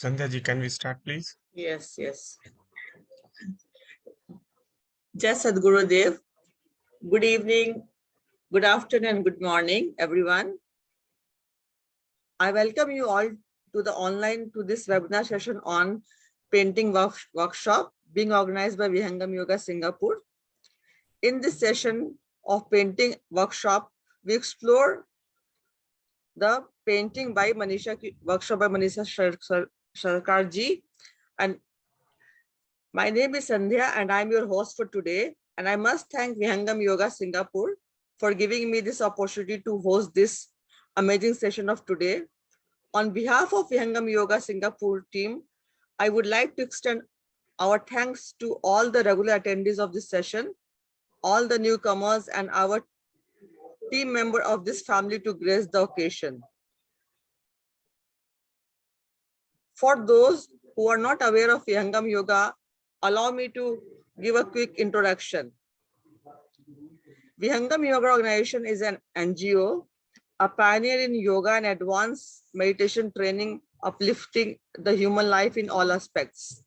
Sandhya ji, can we start, please? Yes, yes. Jai Sadguru Dev. Good evening, good afternoon, and good morning, everyone. I welcome you all to this webinar session on painting workshop being organized by Vihangam Yoga Singapore. In this session of painting workshop, we explore the painting by workshop by Manisha Sarkar ji. And my name is Sandhya and I'm your host for today. And I must thank Vihangam Yoga Singapore for giving me this opportunity to host this amazing session of today. On behalf of Vihangam Yoga Singapore team, I would like to extend our thanks to all the regular attendees of this session, all the newcomers and our team member of this family to grace the occasion. For those who are not aware of Vihangam Yoga, allow me to give a quick introduction. Vihangam Yoga Organization is an NGO, a pioneer in yoga and advanced meditation training, uplifting the human life in all aspects.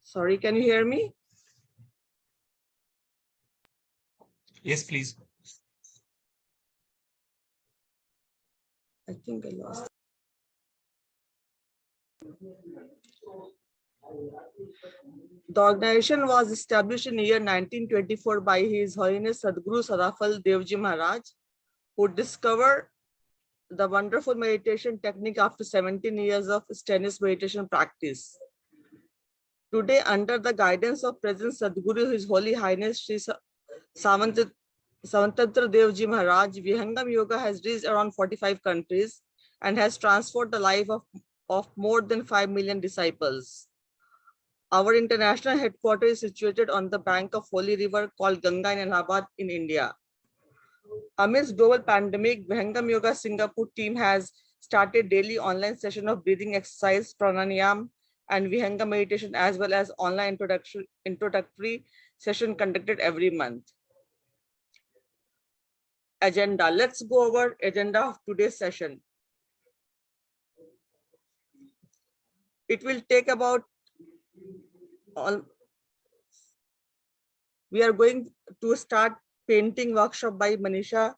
Sorry, can you hear me? Yes, please. I think I lost. The organization was established in the year 1924 by His Holiness Sadguru Sadafal Devji Maharaj, who discovered the wonderful meditation technique after 17 years of strenuous meditation practice. Today, under the guidance of President Sadguru, His Holy Highness Sri Savantratra Devji Maharaj, Vihangam Yoga has reached around 45 countries and has transformed the life of more than 5 million disciples. Our international headquarters is situated on the bank of Holy River called Ganga in Allahabad in India. Amidst global pandemic, Vihangam Yoga Singapore team has started daily online session of breathing exercise, pranayam, and Vihangam meditation, as well as online introductory session conducted every month. Agenda. Let's go over agenda of today's session. It will take about we are going to start painting workshop by Manisha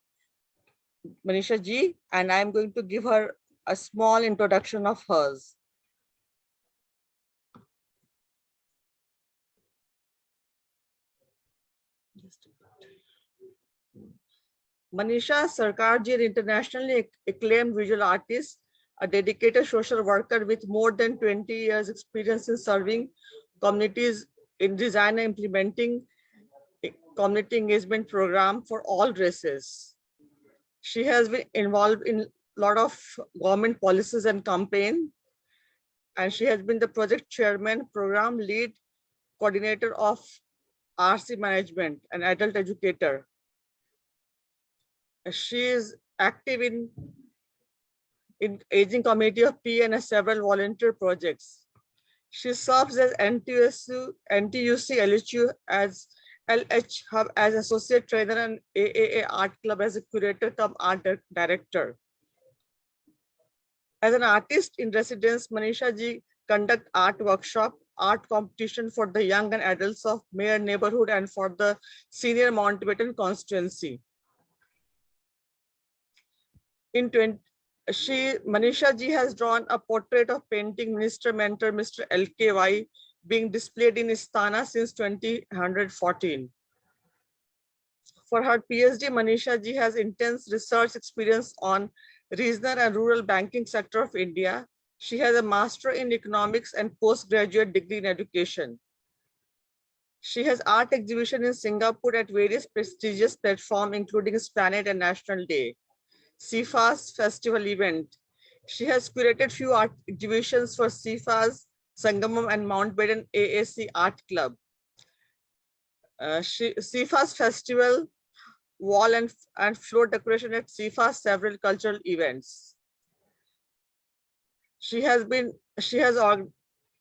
ji, and I'm going to give her a small introduction of hers. Manisha Sarkar ji, an internationally acclaimed visual artist, a dedicated social worker with more than 20 years experience in serving communities in design and implementing community engagement program for all races. She has been involved in a lot of government policies and campaign, and she has been the project chairman, program lead, coordinator of RC management and adult educator. She is active in Aging Committee of P and several volunteer projects. She serves as NTUC LHU as LH Hub as associate trainer and AAA Art Club as a curator cum art director. As an artist in residence, Manisha ji conduct art workshop, art competition for the young and adults of Mayor neighborhood and for the senior Mountbatten constituency. In 20, Manisha ji has drawn a portrait of painting minister mentor Mr. LKY being displayed in Istana since 2014. For her PhD, Manisha ji has intense research experience on regional and rural banking sector of India. She has a master in economics and postgraduate degree in education. She has art exhibition in Singapore at various prestigious platforms, including Planet and National Day, CIFA's festival event. She has curated few art exhibitions for CIFA's Sangamam and Mountbatten AAC Art Club. CIFA's festival wall and floor decoration at CIFA's several cultural events.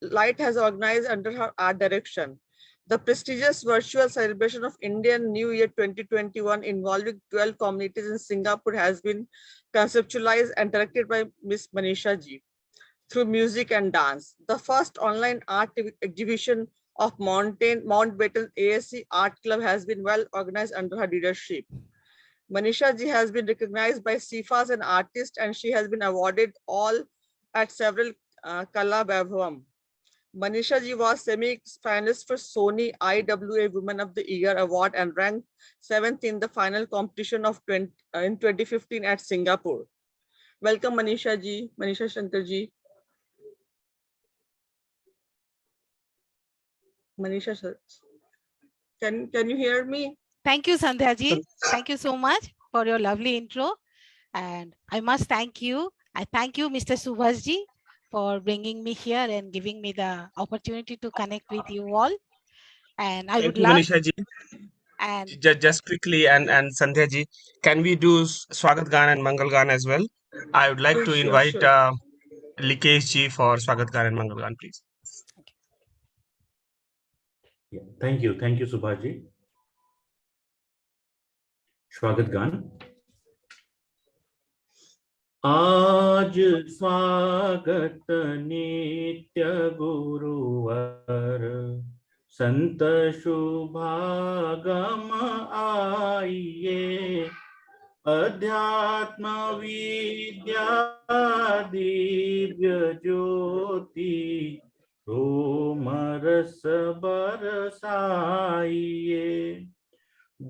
Light has organized under her art direction the prestigious virtual celebration of Indian New Year 2021 involving 12 communities in Singapore has been conceptualized and directed by Ms. Manisha ji through music and dance. The first online art exhibition of Mountbatten ASC Art Club has been well organized under her leadership. Manisha ji has been recognized by CIFA as an artist and she has been awarded all at several Kala Vaibhavam. Manisha ji was semi-finalist for Sony IWA Women of the Year Award and ranked 7th in the final competition of in 2015 at Singapore. Welcome Manisha ji, Manisha Shankar ji. Manisha, can you hear me? Thank you, Sandhya ji. Thank you so much for your lovely intro. And I must thank you. I thank you, Mr. Subhas ji, for bringing me here and giving me the opportunity to connect with you all. And I Thank would you, love Manisha ji. and Just quickly, and Sandhya ji, can we do Swagat Gan and Mangal Gan as well? I would like to invite Sure. Likesh ji for Swagat Gan and Mangal Gan, please. Yeah, thank you, Subhaji. स्वागत गान आज स्वागत नित्य गुरुवर संत शुभागम आइए अध्यात्म विद्या दिव्य ज्योति रोमरस बरसाइए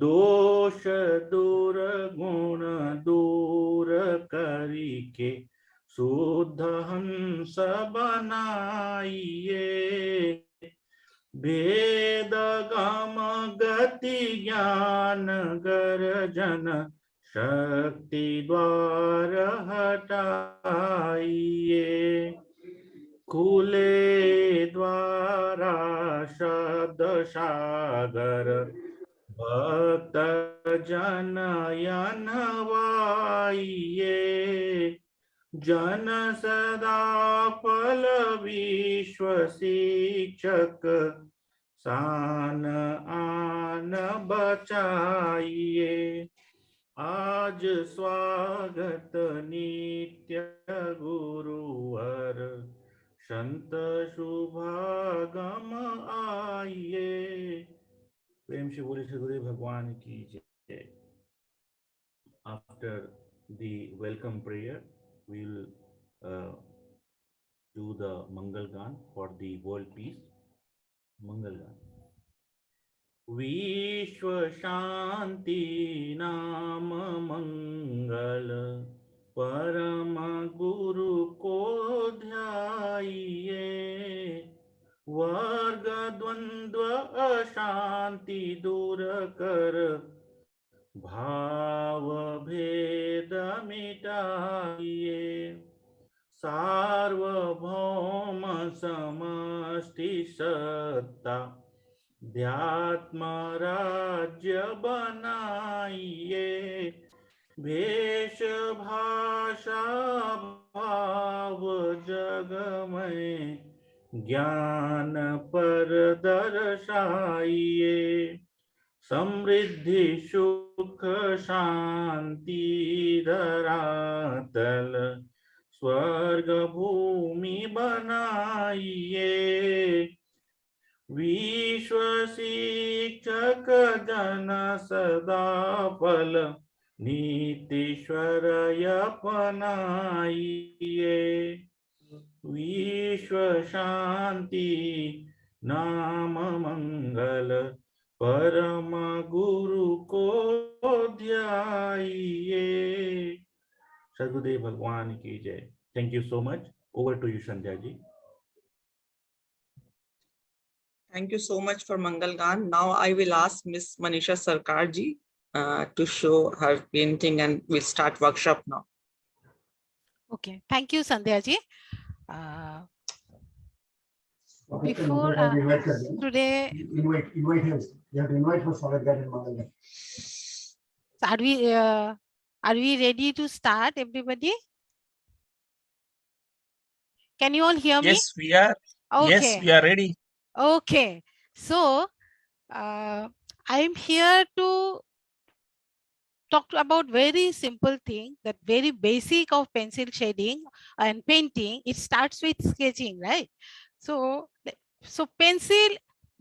दोष दूर गुण दूर करिके शुद्ध हंस बनाइए भेद गम गति ज्ञान गर्जन शक्ति द्वार हटाइए खुले द्वारा शब्द सागर भक्त जनयन वाइये जन सदा फल विश्व शिक्षक सान आन बचाइए आज स्वागत नित्य गुरुवर संत शुभागम आइए प्रेम से बोले सदगुरु भगवान की जय. After the welcome prayer, we will do the Mangal Gan for the world peace. Mangal Gan. विश्व शांति नाम मंगल परम गुरु को ध्याइए वर्ग द्वंद्व अशांति दूर कर भाव भेद मिटाइए सार्वभौम समष्टि सत्ता ध्यात्म राज्य बनाइए वेश भाषा भाव जगमय ज्ञान पर दर्शाइए। समृद्धि सुख शांति धरातल स्वर्ग भूमि बनाइए। विश्व शिक्षक जन सदा फल नीतीश्वर अपनाइए। विश्व शांति नाम मंगल परम गुरु को ध्याइए। सदगुरुदेव भगवान की जय। Thank you so much. Over to you Sandhya ji. Thank you so much for Mangal Gan. Now I will ask Miss Manisha Sarkar ji to show her painting, and we'll start workshop now. Okay, thank you, Sandhya ji. Before today, invite him. You have to invite for Swagat Gan and Mangal Gan. so are we ready to start, everybody? Can you all hear me? Yes, we are. Yes, Okay. we are ready. Okay. So I'm here to talk about very simple thing, that very basic of pencil shading and painting. It starts with sketching, right? So pencil,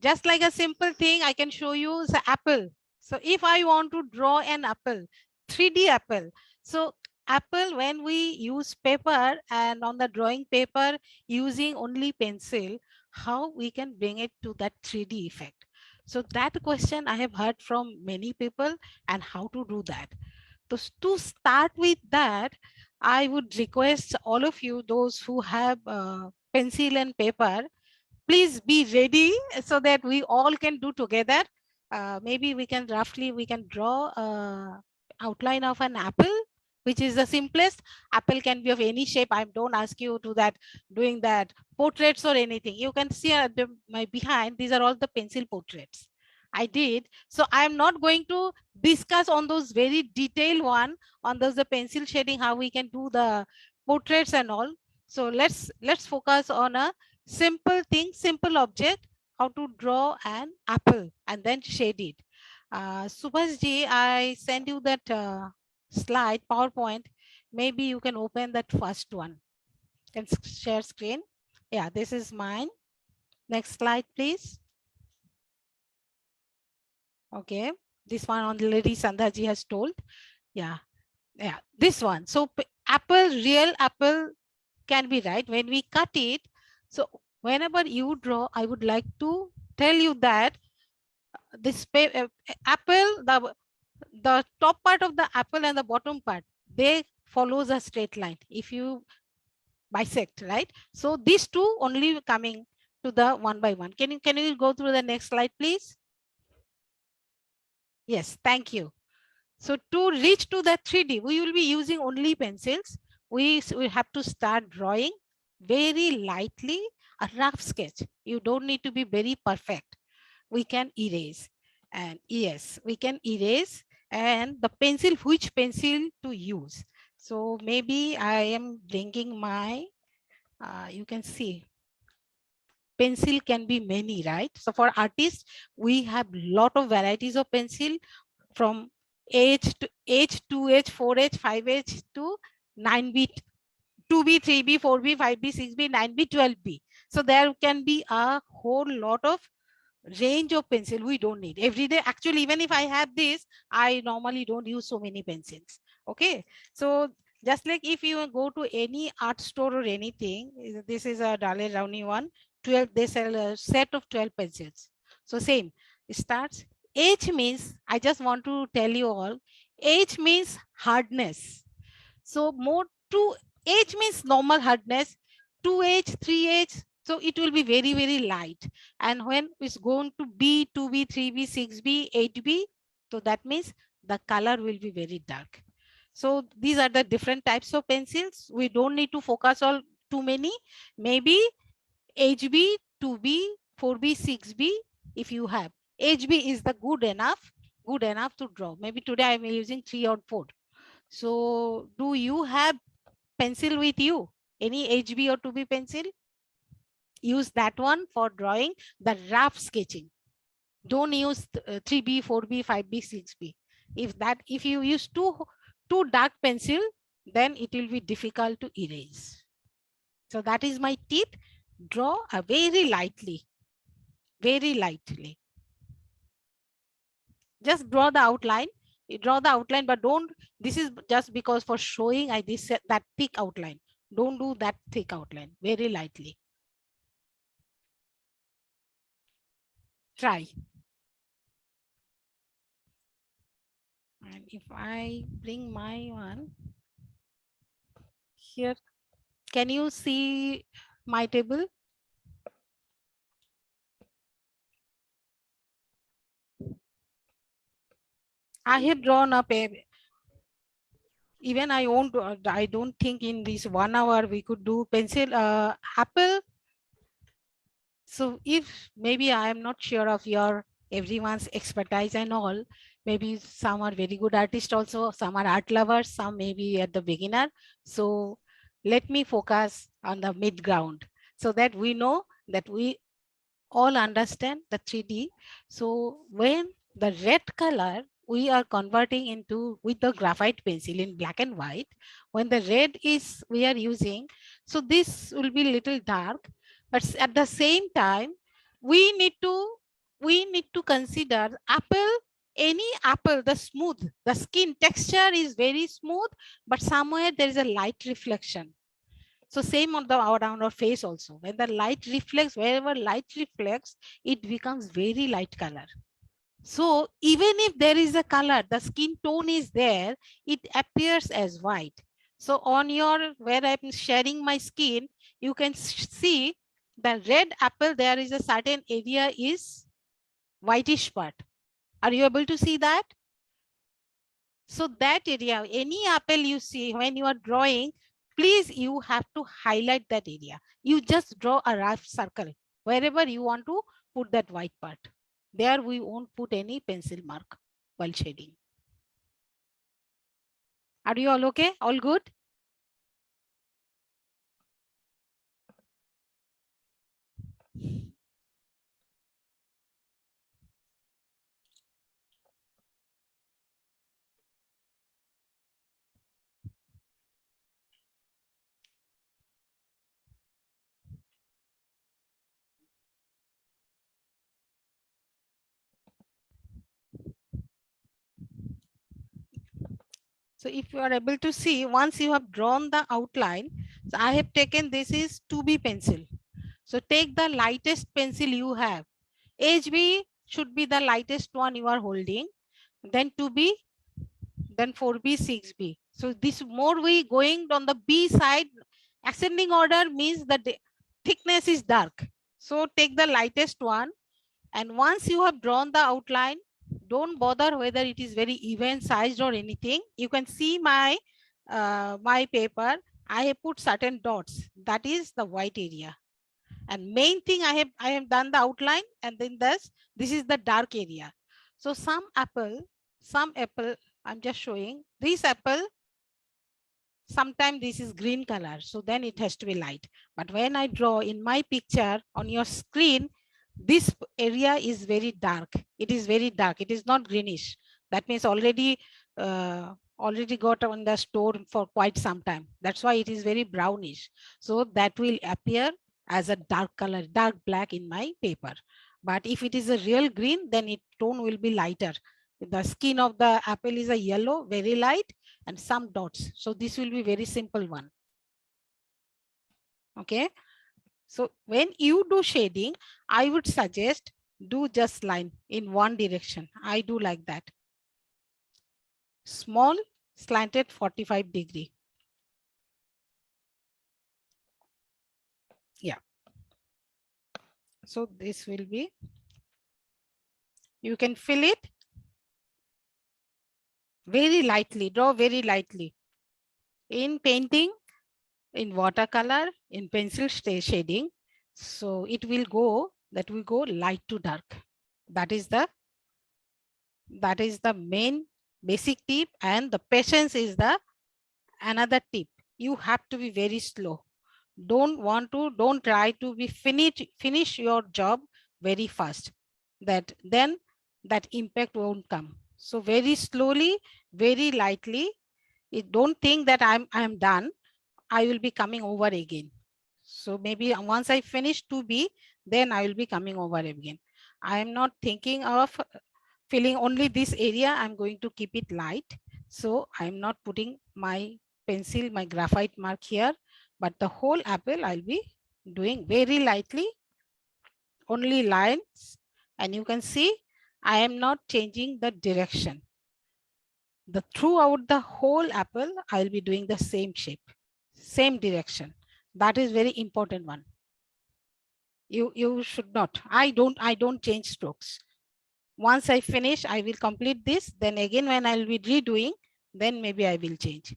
just like a simple thing, I can show you the apple. So if I want to draw an apple, 3D apple. So apple, when we use paper and on the drawing paper using only pencil, how we can bring it to that 3D effect? So that question I have heard from many people, and how to do that. So to start with that, I would request all of you, those who have pencil and paper, please be ready so that we all can do together. Maybe we can draw outline of an apple, which is the simplest. Apple can be of any shape. I don't ask you to that doing that portraits or anything. You can see my behind, these are all the pencil portraits I did. So I'm not going to discuss on those very detailed one, on those the pencil shading, how we can do the portraits and all. So let's focus on a simple thing, simple object, how to draw an apple and then shade it. Subhash ji, I send you that slide, PowerPoint. Maybe you can open that first one. Can share screen. Yeah, this is mine. Next slide, please. Okay, this one already Sandhya ji has told. Yeah, this one. So apple, real apple can be right when we cut it. So whenever you draw, I would like to tell you that this apple, the top part of the apple and the bottom part, they follows a straight line if you bisect, right? So these two only coming to the one by one. Can you go through the next slide, please? Yes, thank you. So to reach to that 3D, we will be using only pencils. We have to start drawing very lightly, a rough sketch. You don't need to be very perfect. We can erase, and yes, we can erase, and the pencil, which pencil to use. So maybe I am bringing my, you can see, pencil can be many, right? So for artists, we have lot of varieties of pencil, from H to H, 2H, 4H, 5H to 9B, 2B, 3B, 4B, 5B, 6B, 9B, 12B. So there can be a whole lot of range of pencil we don't need every day. Actually, even if I have this, I normally don't use so many pencils. Okay, so just like if you go to any art store or anything, this is a Dale Rowney one, 12, they sell a set of 12 pencils. So same, it starts. H means, I just want to tell you all, H means hardness. So more to H means normal hardness, 2H, 3H, so it will be very, very light. And when it's going to B, 2B, 3B, 6B, 8B, so that means the color will be very dark. So these are the different types of pencils. We don't need to focus on too many. Maybe HB, 2B, 4B, 6B, if you have. HB is the good enough to draw. Maybe today I'm using 3 or 4. So do you have pencil with you? Any HB or 2B pencil? Use that one for drawing the rough sketching. Don't use 3B, 4B, 5B, 6B. If you use too dark pencil, then it will be difficult to erase. So that is my tip. Draw very lightly, very lightly. Just draw the outline. You draw the outline, but don't. This is just because for showing I this that thick outline. Don't do that thick outline. Very lightly. Try. And if I bring my one here, can you see my table? I have drawn up a, even I don't think in this 1 hour we could do pencil apple. So if maybe I am not sure of your everyone's expertise and all, maybe some are very good artists also, some are art lovers, some maybe at the beginner. So let me focus on the mid ground so that we know that we all understand the 3D. So when the red color we are converting into with the graphite pencil in black and white, when the red is we are using, so this will be little dark, but at the same time we need to consider apple, any apple, the smooth, the skin texture is very smooth, but somewhere there is a light reflection. So same on the around our face also. When the light reflects, wherever light reflects, it becomes very light color. So even if there is a color, the skin tone is there, it appears as white. So on your, where I'm sharing my skin, you can see the red apple, there is a certain area is whitish part. Are you able to see that? So that area, any apple you see when you are drawing, please, you have to highlight that area. You just draw a rough circle wherever you want to put that white part. There we won't put any pencil mark while shading. Are you all okay? All good? So if you are able to see, once you have drawn the outline, so I have taken, this is 2B pencil. So take the lightest pencil you have. HB should be the lightest one you are holding. Then 2B, then 4B, 6B. So this more we going on the B side, ascending order means that the thickness is dark. So take the lightest one. And once you have drawn the outline, don't bother whether it is very even sized or anything. You can see my my paper. I have put certain dots. That is the white area. And main thing I have done the outline, and then this is the dark area. So some apple, I'm just showing this apple. Sometimes this is green color, so then it has to be light. But when I draw in my picture on your screen, this area is very dark. It is very dark. It is not greenish. That means already got on the store for quite some time. That's why it is very brownish. So that will appear as a dark color, dark black in my paper. But if it is a real green, then its tone will be lighter. The skin of the apple is a yellow, very light, and some dots. So this will be very simple one. Okay. So when you do shading, I would suggest do just line in one direction. I do like that. Small slanted 45-degree. Yeah. So this will be, you can fill it very lightly, draw very lightly. In painting, in watercolor, in pencil shading, so it will go, that will go light to dark. That is the main basic tip, and the patience is the another tip. You have to be very slow. Don't try to be finish your job very fast. Then that impact won't come. So very slowly, very lightly. Don't think that I'm done. I will be coming over again. So maybe once I finish 2B, then I will be coming over again. I am not thinking of filling only this area. I'm going to keep it light. So I'm not putting my pencil, my graphite mark here, but the whole apple I'll be doing very lightly, only lines. And you can see I am not changing the direction. Throughout the whole apple, I'll be doing the same shape, same direction. That is very important one. You should not. I don't change strokes. Once I finish, I will complete this. Then again, when I'll be redoing, then maybe I will change,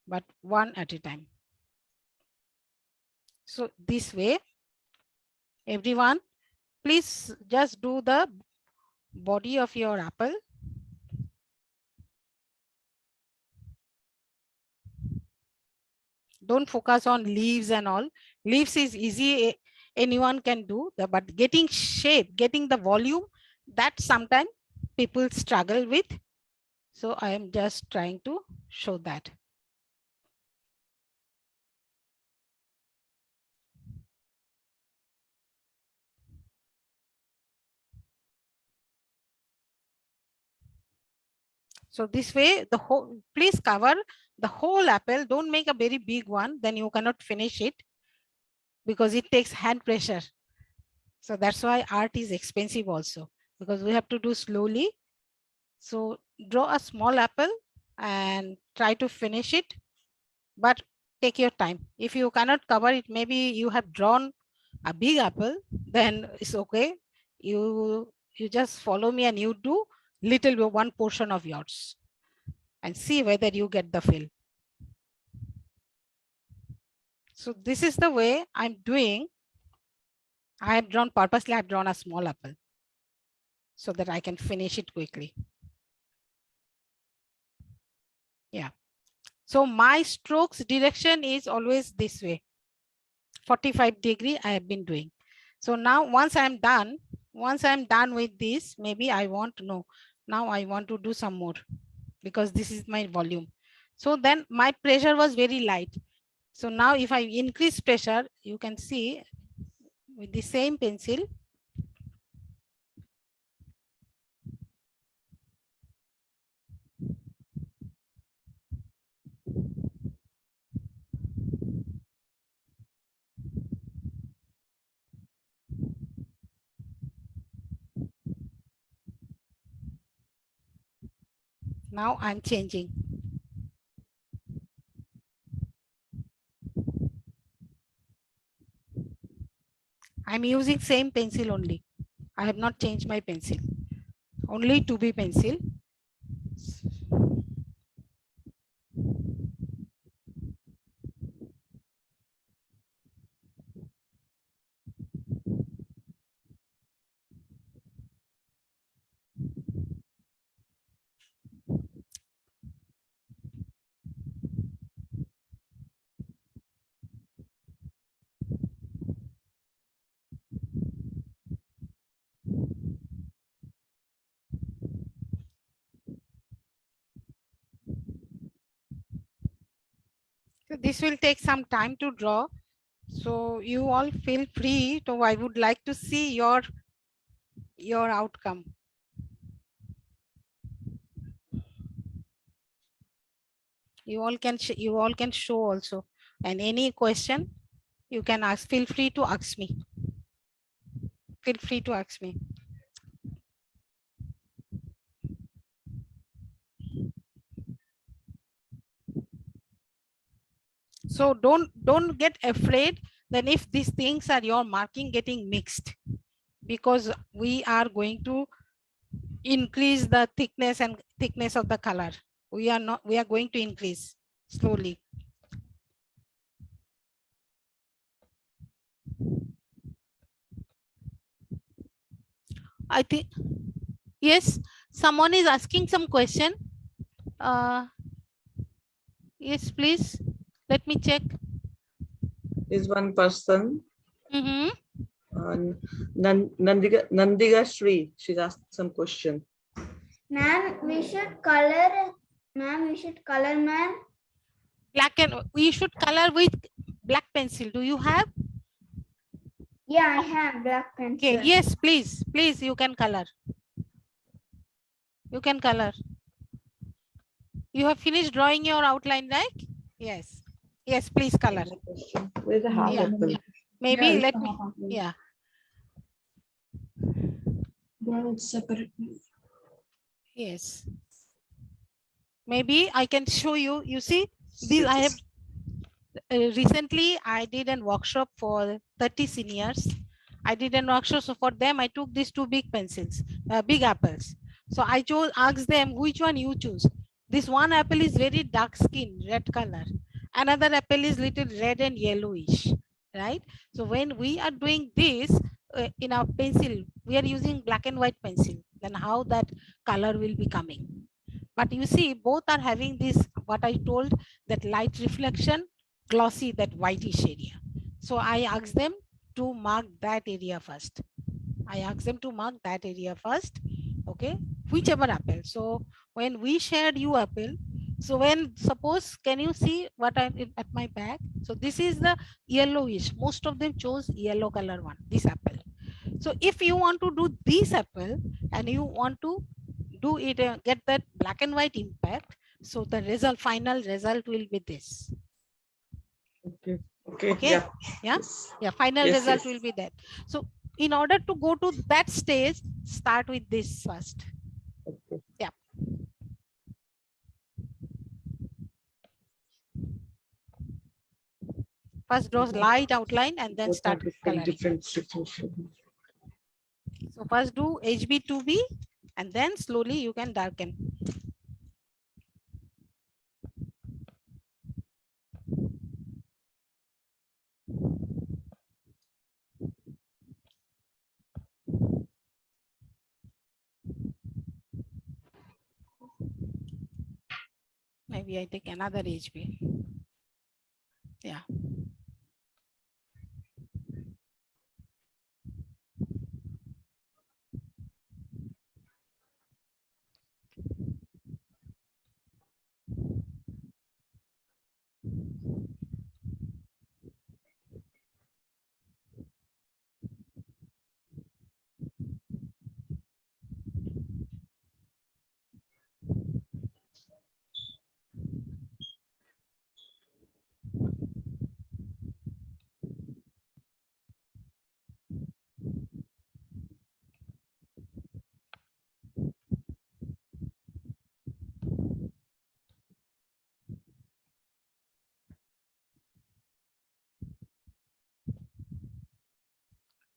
but one at a time. So this way, everyone, please just do the body of your apple. Don't focus on leaves and all. Leaves is easy, anyone can do, but getting shape, getting the volume, that sometimes people struggle with. So I am just trying to show that. So this way, the whole, please cover the whole apple. Don't make a very big one, then you cannot finish it because it takes hand pressure. So that's why art is expensive also, because we have to do slowly. So draw a small apple and try to finish it, but take your time. If you cannot cover it, maybe you have drawn a big apple, then it's okay. You just follow me and you do little one portion of yours and see whether you get the fill. So this is the way I'm doing. I have drawn purposely, I've drawn a small apple so that I can finish it quickly. Yeah. So my strokes direction is always this way. 45-degree I have been doing. So now once I'm done with this, maybe I want to know, now I want to do some more because this is my volume. So then my pressure was very light. So now if I increase pressure, you can see with the same pencil, now I'm changing. I'm using same pencil only. I have not changed my pencil. Only 2B pencil. So this will take some time to draw. So you all feel free. So I would like to see your outcome. You all can show also. And any question you can ask. Feel free to ask me. Feel free to ask me. So don't get afraid then if these things are your marking getting mixed, because we are going to increase the thickness of the color. We are going to increase slowly. I think, yes, someone is asking some question. Yes, please. Let me check. Is one person. Mm-hmm. Nandiga Shri. She's asked some question. Ma'am, we should color. Ma'am, we should color, ma'am. Black and we should color with black pencil. Do you have? Yeah, I have black pencil. Okay. Yes, please. Please, you can color. You can color. You have finished drawing your outline, right? Yes. Yes, please color. Where's the half Yeah. apple? Maybe Yeah, let me. Yeah. Well, it's separate. Yes. Maybe I can show you. You see, these I have recently I did a workshop for 30 seniors. I did a workshop, so for them I took these two big pencils, big apples. So I asked them which one you choose. This one apple is very dark skin, red color. Another apple is little red and yellowish, right? So when we are doing this in our pencil, we are using black and white pencil. Then how that color will be coming? But you see, both are having this, what I told, that light reflection, glossy, that whitish area. So I asked them to mark that area first. Okay, whichever apple. So when we shared you apple, so when suppose, can you see what I at my back? So this is the yellowish. Most of them chose yellow color one, this apple. So if you want to do this apple and you want to do it, get that black and white impact. So the result, final result will be this. Okay. Okay. Okay. Yeah. Yeah. Yes. Yeah. Final Yes, result yes. will be that. So in order to go to that stage, start with this first. Okay. Yeah. First draw light outline and then Both are start different, coloring. different. So first do HB2B and then slowly you can darken. Maybe I take another HB. Yeah.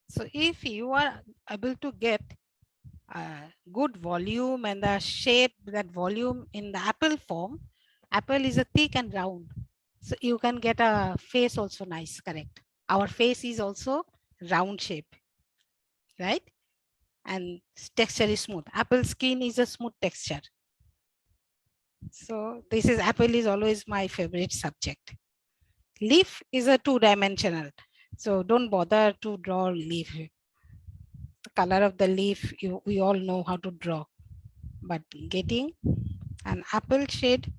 So if you are able to get good volume and the shape, that volume in the apple form, apple is a thick and round. So you can get a face also nice, correct? Our face is also round shape, right? And texture is smooth. Apple skin is a smooth texture. So this is apple is always my favorite subject. Leaf is a two-dimensional. So don't bother to draw leaf. The color of the leaf, we all know how to draw. But getting an apple shade,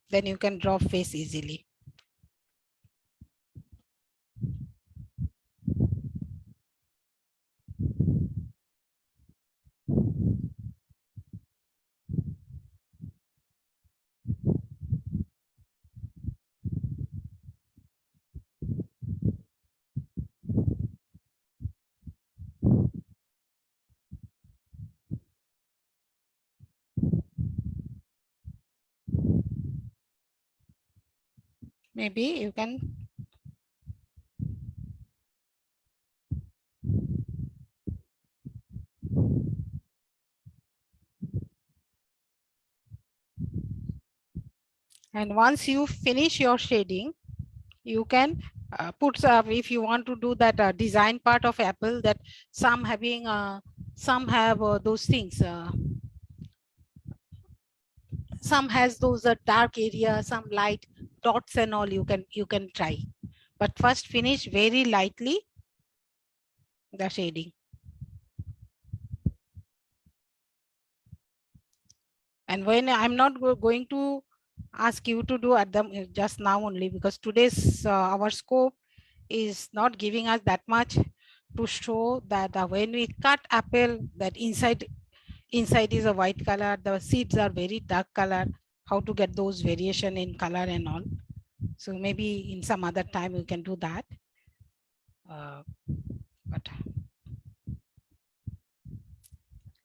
then you can draw face easily. Maybe you can. And once you finish your shading, you can put, if you want to do that design part of apple, that some have those things, some has those dark area, some light dots and all. You can try, but first finish very lightly the shading. And when I'm not going to ask you to do at them just now only, because today's our scope is not giving us that much to show that when we cut apple, that inside is a white color, the seeds are very dark color, how to get those variation in color and all. So maybe in some other time we can do that. But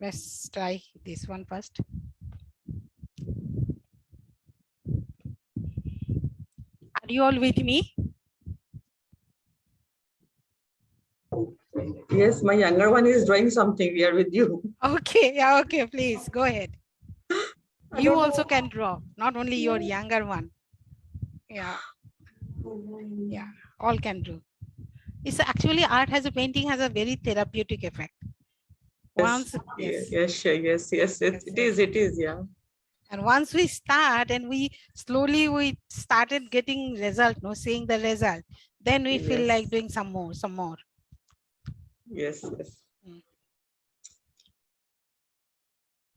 let's try this one first. Are you all with me? Yes, my younger one is drawing something. We are with you. Okay, yeah, okay, please go ahead. I You don't also know. can draw, not only your younger one. Yeah, yeah, all can do. It's actually art has a painting has a very therapeutic effect. Once, yes, Yes, sure. Yes, it is, yeah. and once we start and we slowly we started getting result, no, seeing the result, then we feel like Yes. doing some more. Yes.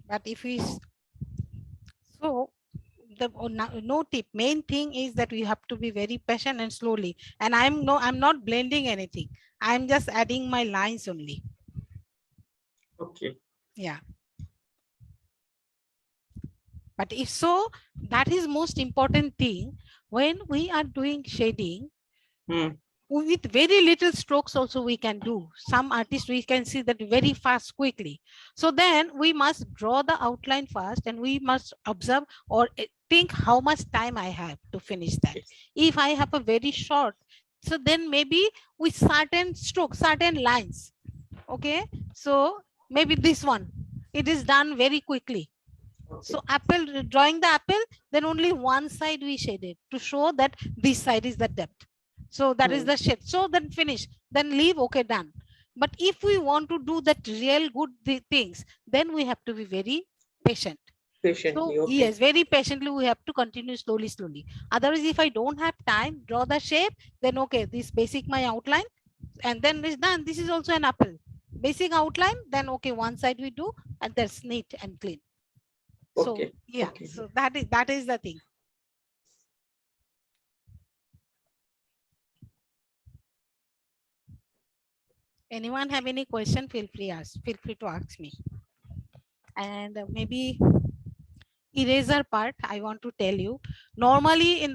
But if we so the no tip, main thing is that we have to be very patient and slowly. And I'm not blending anything. I'm just adding my lines only. Okay. Yeah. But if so, that is most important thing when we are doing shading. With very little strokes also we can do. Some artists we can see that very fast, quickly. So then we must draw the outline first and we must observe or think how much time I have to finish that. If I have a very short, so then maybe with certain strokes, certain lines. Okay, so maybe this one, it is done very quickly. So apple, drawing the apple, then only one side we shaded to show that this side is the depth. So that is the shade. So then finish, then leave, okay, done. But if we want to do that real good things, then we have to be very patient. Patiently, So okay. yes, very patiently we have to continue slowly. Otherwise, if I don't have time, draw the shape, then okay, this basic my outline, and then it's done. This is also an apple. Basic outline, then okay, one side we do, and that's neat and clean. So Okay. yeah, Okay. so that is the thing. Anyone have any question? Feel free to ask me. And maybe eraser part, I want to tell you. Normally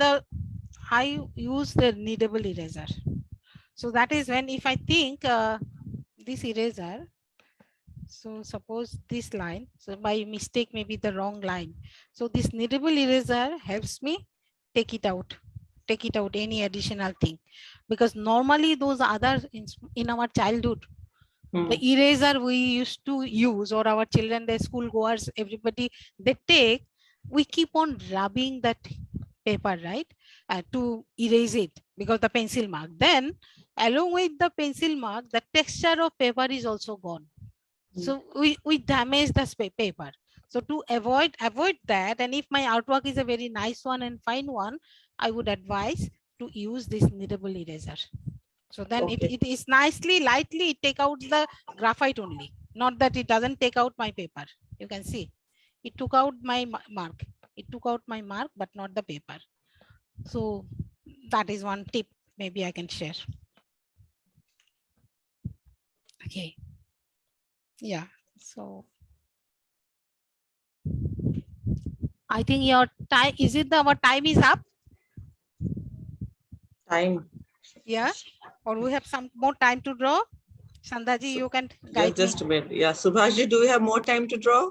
I use the kneadable eraser. So that is when if I think this eraser, so suppose this line, so by mistake maybe the wrong line. So this kneadable eraser helps me take it out any additional thing, because normally those other in our childhood, the eraser we used to use, or our children, the school goers, everybody they take, we keep on rubbing that paper, right, to erase it, because the pencil mark, then along with the pencil mark the texture of paper is also gone. So we damage the paper. So to avoid that, and if my artwork is a very nice one and fine one, I would advise to use this kneadable eraser. So then it is nicely, lightly take out the graphite only, not that it doesn't take out my paper. You can see it took out my mark. It took out my mark, but not the paper. So that is one tip maybe I can share. Okay. Yeah. So I think your time, is it our time is up? Time. Yeah. Or we have some more time to draw? Sandaji, you can guide Just me. a minute. Yeah, Subhashji, do we have more time to draw?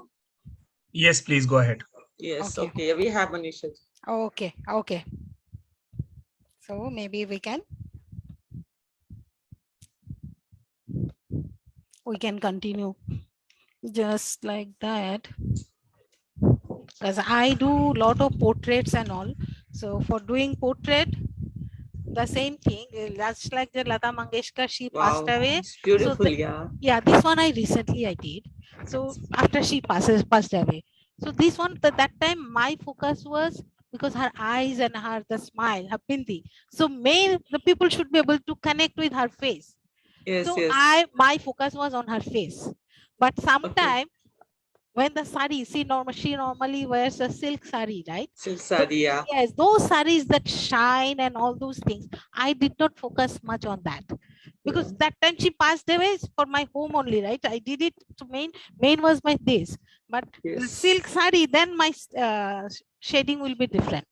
Yes, please go ahead. Yes, Okay. okay. We have Manisha. Okay. Okay. So maybe we can continue just like that, because I do lot of portraits and all. So for doing portrait, the same thing, just like the Lata Mangeshkar, she passed away. It's beautiful, So yeah. yeah, this one I recently I did. So after she passed away, So this one, that time my focus was because her eyes and the smile, her bindi. So the people should be able to connect with her face. Yes, So yes. my focus was on her face. But sometime when the sari, she normally wears a silk sari, right? Silk sari, yeah. Yes, those saris that shine and all those things, I did not focus much on that because that time she passed away for my home only, right? I did it to main was my this, but the silk sari, then my shading will be different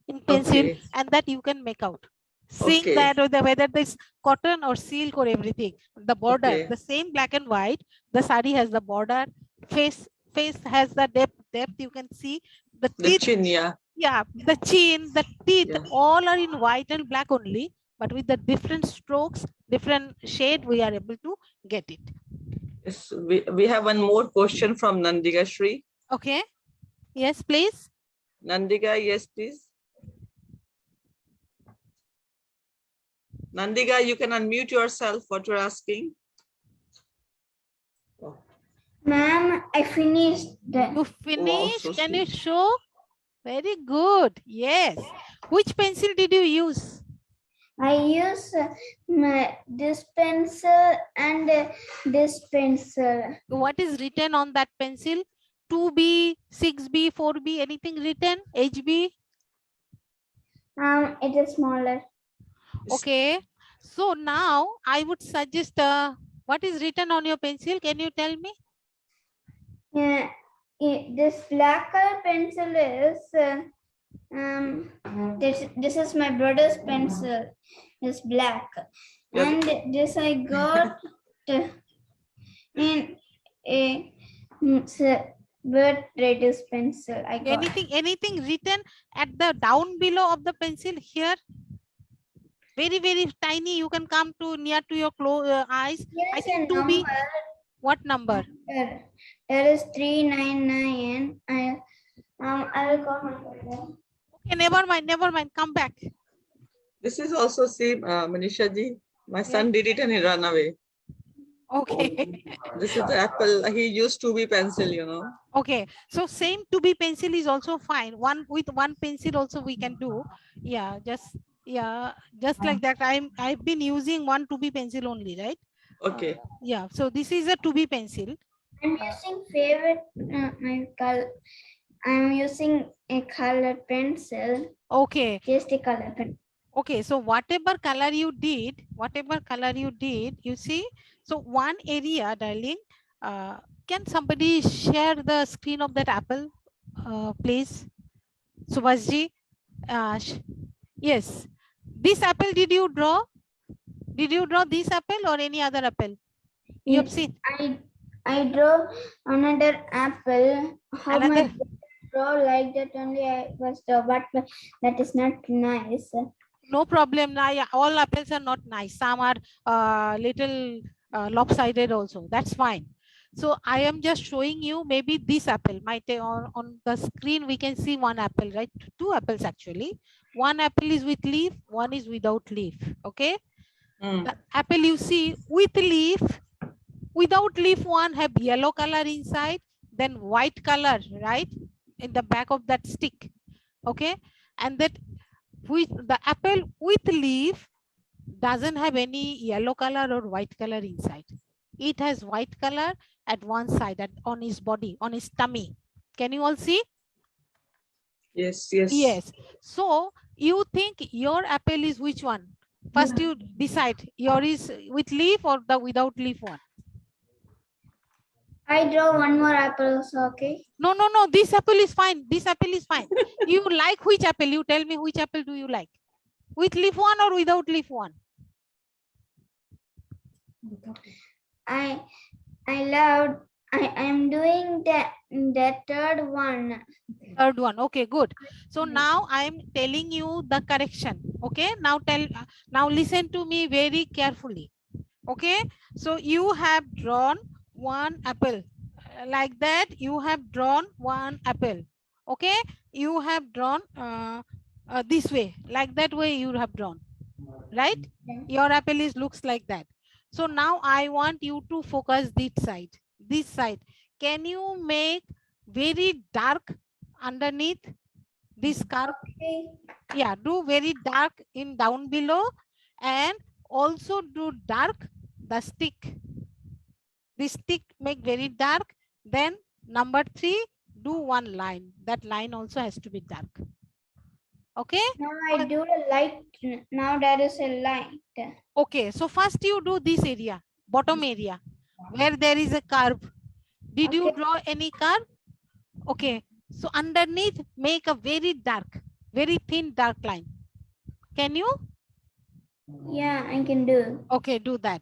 in pencil, and that you can make out. Seeing that whether this cotton or silk or everything, the border, the same black and white, the sari has the border, face has the depth you can see, the teeth, chin, yeah. Yeah, the chin, the teeth, all are in white and black only, but with the different strokes, different shade, we are able to get it. Yes, we have one more question from Nandika Shri. Okay. Yes, please. Nandika, yes, please. Nandika, you can unmute yourself. What you're asking? Ma'am, I finished. You finished? Wow, so can you show? Very good. Yes. Which pencil did you use? I use this pencil and this pencil. What is written on that pencil? 2B, 6B, 4B, anything written? HB? It is smaller. Okay. So now I would suggest what is written on your pencil? Can you tell me? Yeah, this black color pencil is this is my brother's pencil. It's black, and this I got in a birthday this pencil. I got anything written at the down below of the pencil here? Very tiny. You can come to near to your eyes. Yes, I think 2B. What number? There is 399. I will call my brother. Okay, never mind. Come back. This is also same, Manisha ji. My son did it and he ran away. Okay. This is the apple. He used 2B pencil, you know. Okay, so same 2B pencil is also fine. With one pencil also we can do. Yeah, just like that. I've been using one 2B pencil only, right? Okay. Yeah, so this is a 2B pencil. I'm using favorite my color. I'm using a color pencil. Okay. Just a color pen. Okay, so whatever color you did, you see. So one area, darling. Can somebody share the screen of that apple, please? Subhasji. Yes. This apple did you draw? Did you draw this apple or any other apple? You have seen? I draw another apple. How my draw like that only I was draw, but that is not nice. No problem. All apples are not nice. Some are little lopsided also. That's fine. So I am just showing you maybe this apple. On the screen we can see one apple, right? Two apples actually. One apple is with leaf, one is without leaf. Okay. The apple you see with leaf, without leaf one have yellow color inside, then white color, right? In the back of that stick. Okay. And that the apple with leaf doesn't have any yellow color or white color inside. It has white color at one side, on his body, on his tummy. Can you all see? Yes. Yes. So you think your apple is which one? First you decide, your is with leaf or the without leaf one? I draw one more apple also, okay? No. This apple is fine. You like which apple? You tell me which apple do you like? With leaf one or without leaf one? I am doing the third one. Third one. Okay, good. So now I am telling you the correction. Okay. Now listen to me very carefully. Okay. So you have drawn one apple like that. You have drawn one apple. Okay. You have drawn this way, like that way you have drawn, right? Your apple looks like that. So now I want you to focus this side. Can you make very dark underneath this curve. Okay. Yeah, do very dark in down below, and also do dark the stick. This stick make very dark. Then number 3, do one line. That line also has to be dark. Okay. Now I do a light. Now there is a light. Okay, so first you do this area, bottom area, where there is a curve. Did you Okay. draw any curve? Okay, so underneath make a very dark, very thin dark line. Can you? Yeah, I can do. Okay, do that.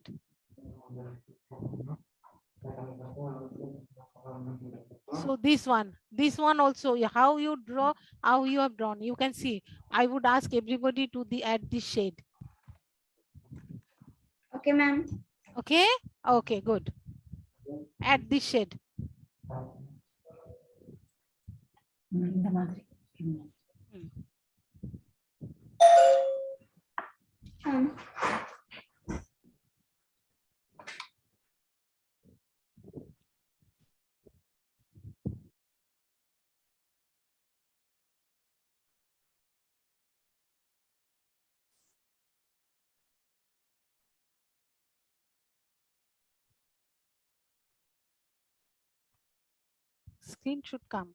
So this one also, how you draw, how you have drawn, you can see. I would ask everybody to add this shade. Okay, ma'am. Okay, okay, good. Add this shade. Um, Screen should come.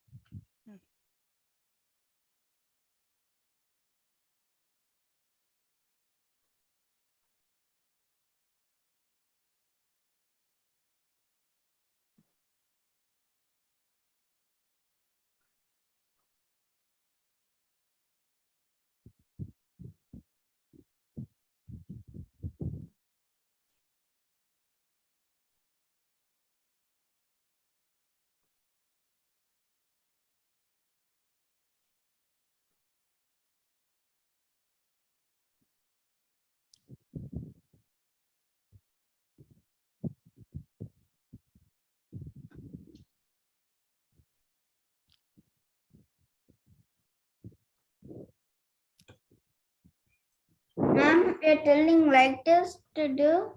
ma'am, you're telling like this to do?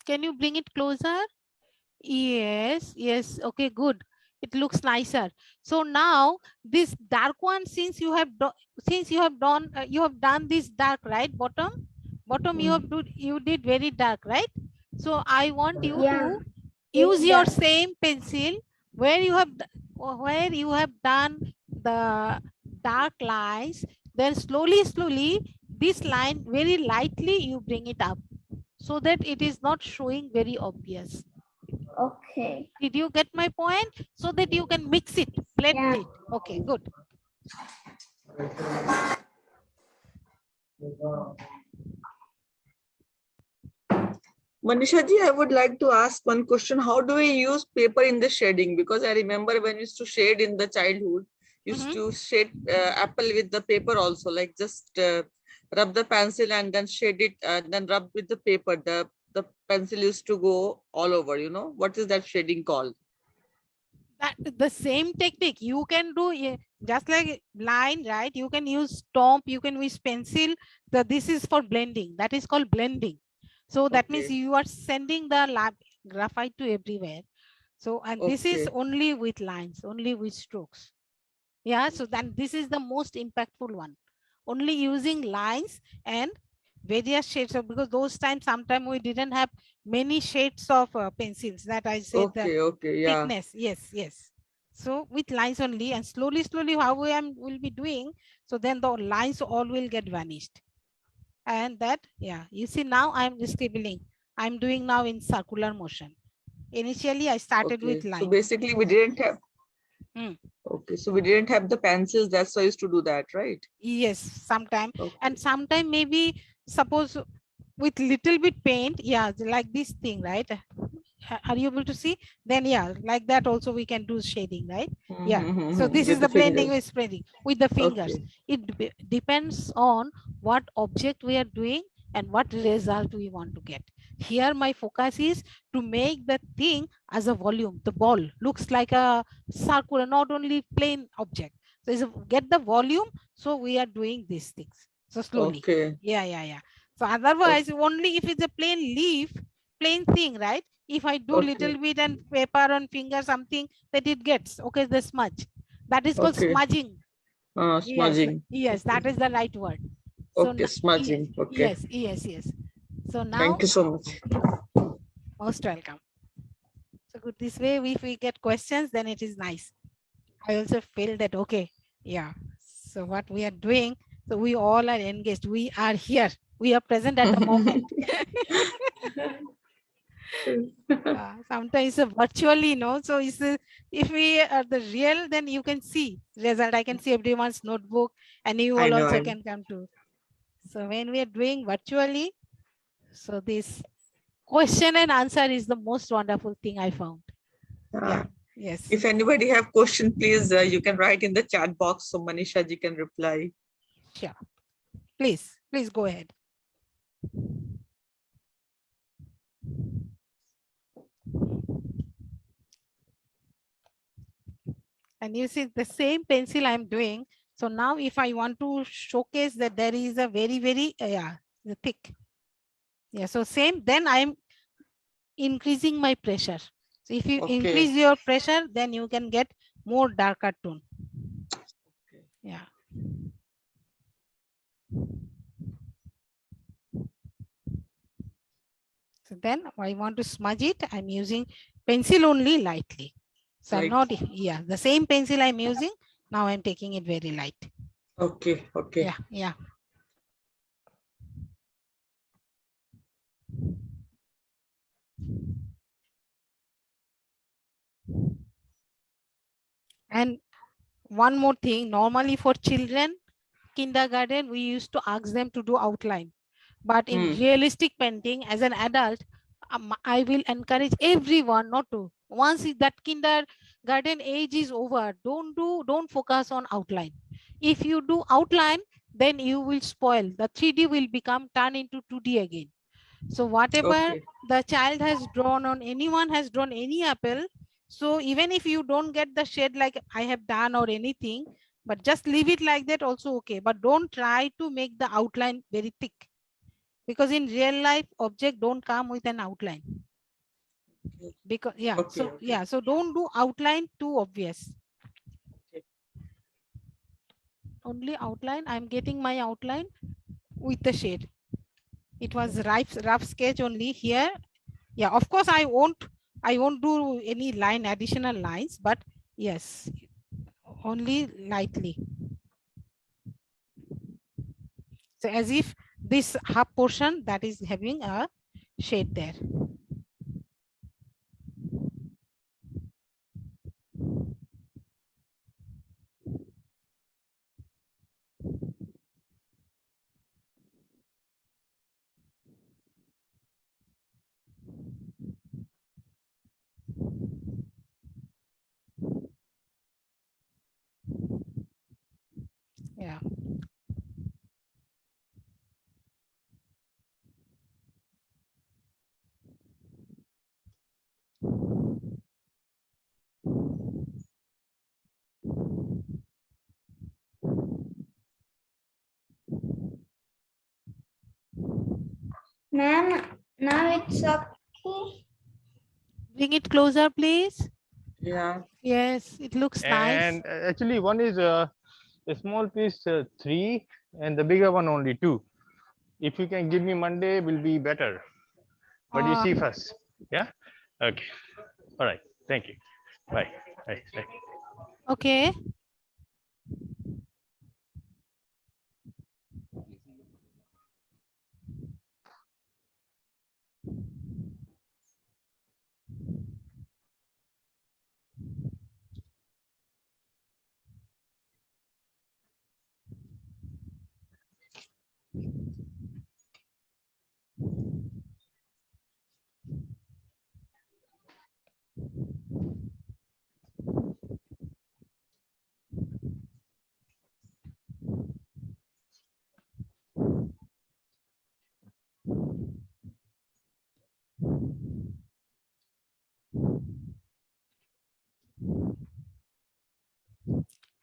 Can you bring it closer? Yes, yes. Okay, good. It looks nicer. So now this dark one, since you have done this dark, right? Bottom you did very dark, right? So I want you Yeah. to use It's your dark. same pencil where you have done the dark lines. Then slowly this line very lightly you bring it up so that it is not showing very obvious. Okay. Did you get my point? So that you can mix it, blend Yeah. it. Okay, good. Manisha ji, I would like to ask one question. How do we use paper in the shading? Because I remember when we used to shade in the childhood, used to shade apple with the paper also, like just rub the pencil and then shade it, then rub with the paper. The pencil used to go all over, you know. What is that shading called? That the same technique you can do, just like line, right? You can use stomp, you can use pencil. This is for blending. That is called blending. So that means Okay. you are sending the graphite to everywhere. So, and this is Okay. only with lines, only with strokes. Yeah, so then this is the most impactful one. Only using lines and various shades of, because those times sometimes we didn't have many shades of pencils, that I said the Okay. Okay. Yeah. thickness. Yes. So with lines only, and slowly how we will be doing, so then the lines all will get vanished. And that, yeah, you see now I'm scribbling. I'm doing now in circular motion. Initially I started with Okay. So line. basically we didn't have. Okay. So we didn't have the pencils. That's why I used to do that, right? Yes, sometime. Okay. And sometime maybe suppose with little bit paint, yeah, like this thing, right? Are you able to see? Then yeah, like that also we can do shading, right? Yeah. So this is With the the blending fingers. with spreading with the fingers. Okay. It depends on what object we are doing and what result we want to get. Here my focus is to make the thing as a volume. The ball looks like a circular, not only plain object. So is get the volume. So we are doing these things. So slowly. Okay. Yeah. So otherwise, only if it's a plain leaf, plain thing, right? If I do little bit and paper on finger something that it gets, okay, the smudge. That is called smudging. Smudging. Yes, that is the right word. So Okay, smudging. Okay. yes. So now, Thank you so much. most welcome. So good, this way, if we get questions, then it is nice. I also feel that, okay, yeah. So what we are doing, so we all are engaged. We are here. We are present at the moment. Sometimes virtually, no. So if we are the real, then you can see result. I can see everyone's notebook, and you all also can come to. So when we are doing virtually, so this question and answer is the most wonderful thing I found. Yeah. Yes. If anybody have question, please you can write in the chat box so Manisha ji can reply. Sure. Please go ahead. And you see the same pencil I'm doing. So now if I want to showcase that there is a very, very, the thick. Yeah, so same, then I'm increasing my pressure. So if you increase your pressure, then you can get more darker tone. Yeah. So then I want to smudge it. I'm using pencil only lightly. So I'm not, the same pencil I'm using. Now I'm taking it very light. Okay. Yeah. And one more thing, normally for children, kindergarten, we used to ask them to do outline. But in realistic painting, as an adult, I will encourage everyone not to. Once that kindergarten age is over, don't focus on outline. If you do outline, then you will spoil. The 3D will become turned into 2D again. So whatever the child has drawn, on anyone has drawn any apple, so even if you don't get the shade like I have done or anything, but just leave it like that also okay. But don't try to make the outline very thick, because in real life object don't come with an outline. Because so don't do outline too obvious. Only outline. I'm getting my outline with the shade. It was rough sketch only here. Yeah, of course I won't do any additional lines, but yes, only lightly. So as if this half portion that is having a shade there. Yeah. Ma'am, now it's okay. Bring it closer, please. Yeah. Yes, it looks nice. And actually, one is a small piece 3, and the bigger one only 2. If you can give me Monday, will be better. But you see first, yeah. Okay. All right. Thank you. Bye. Bye. Bye. Okay.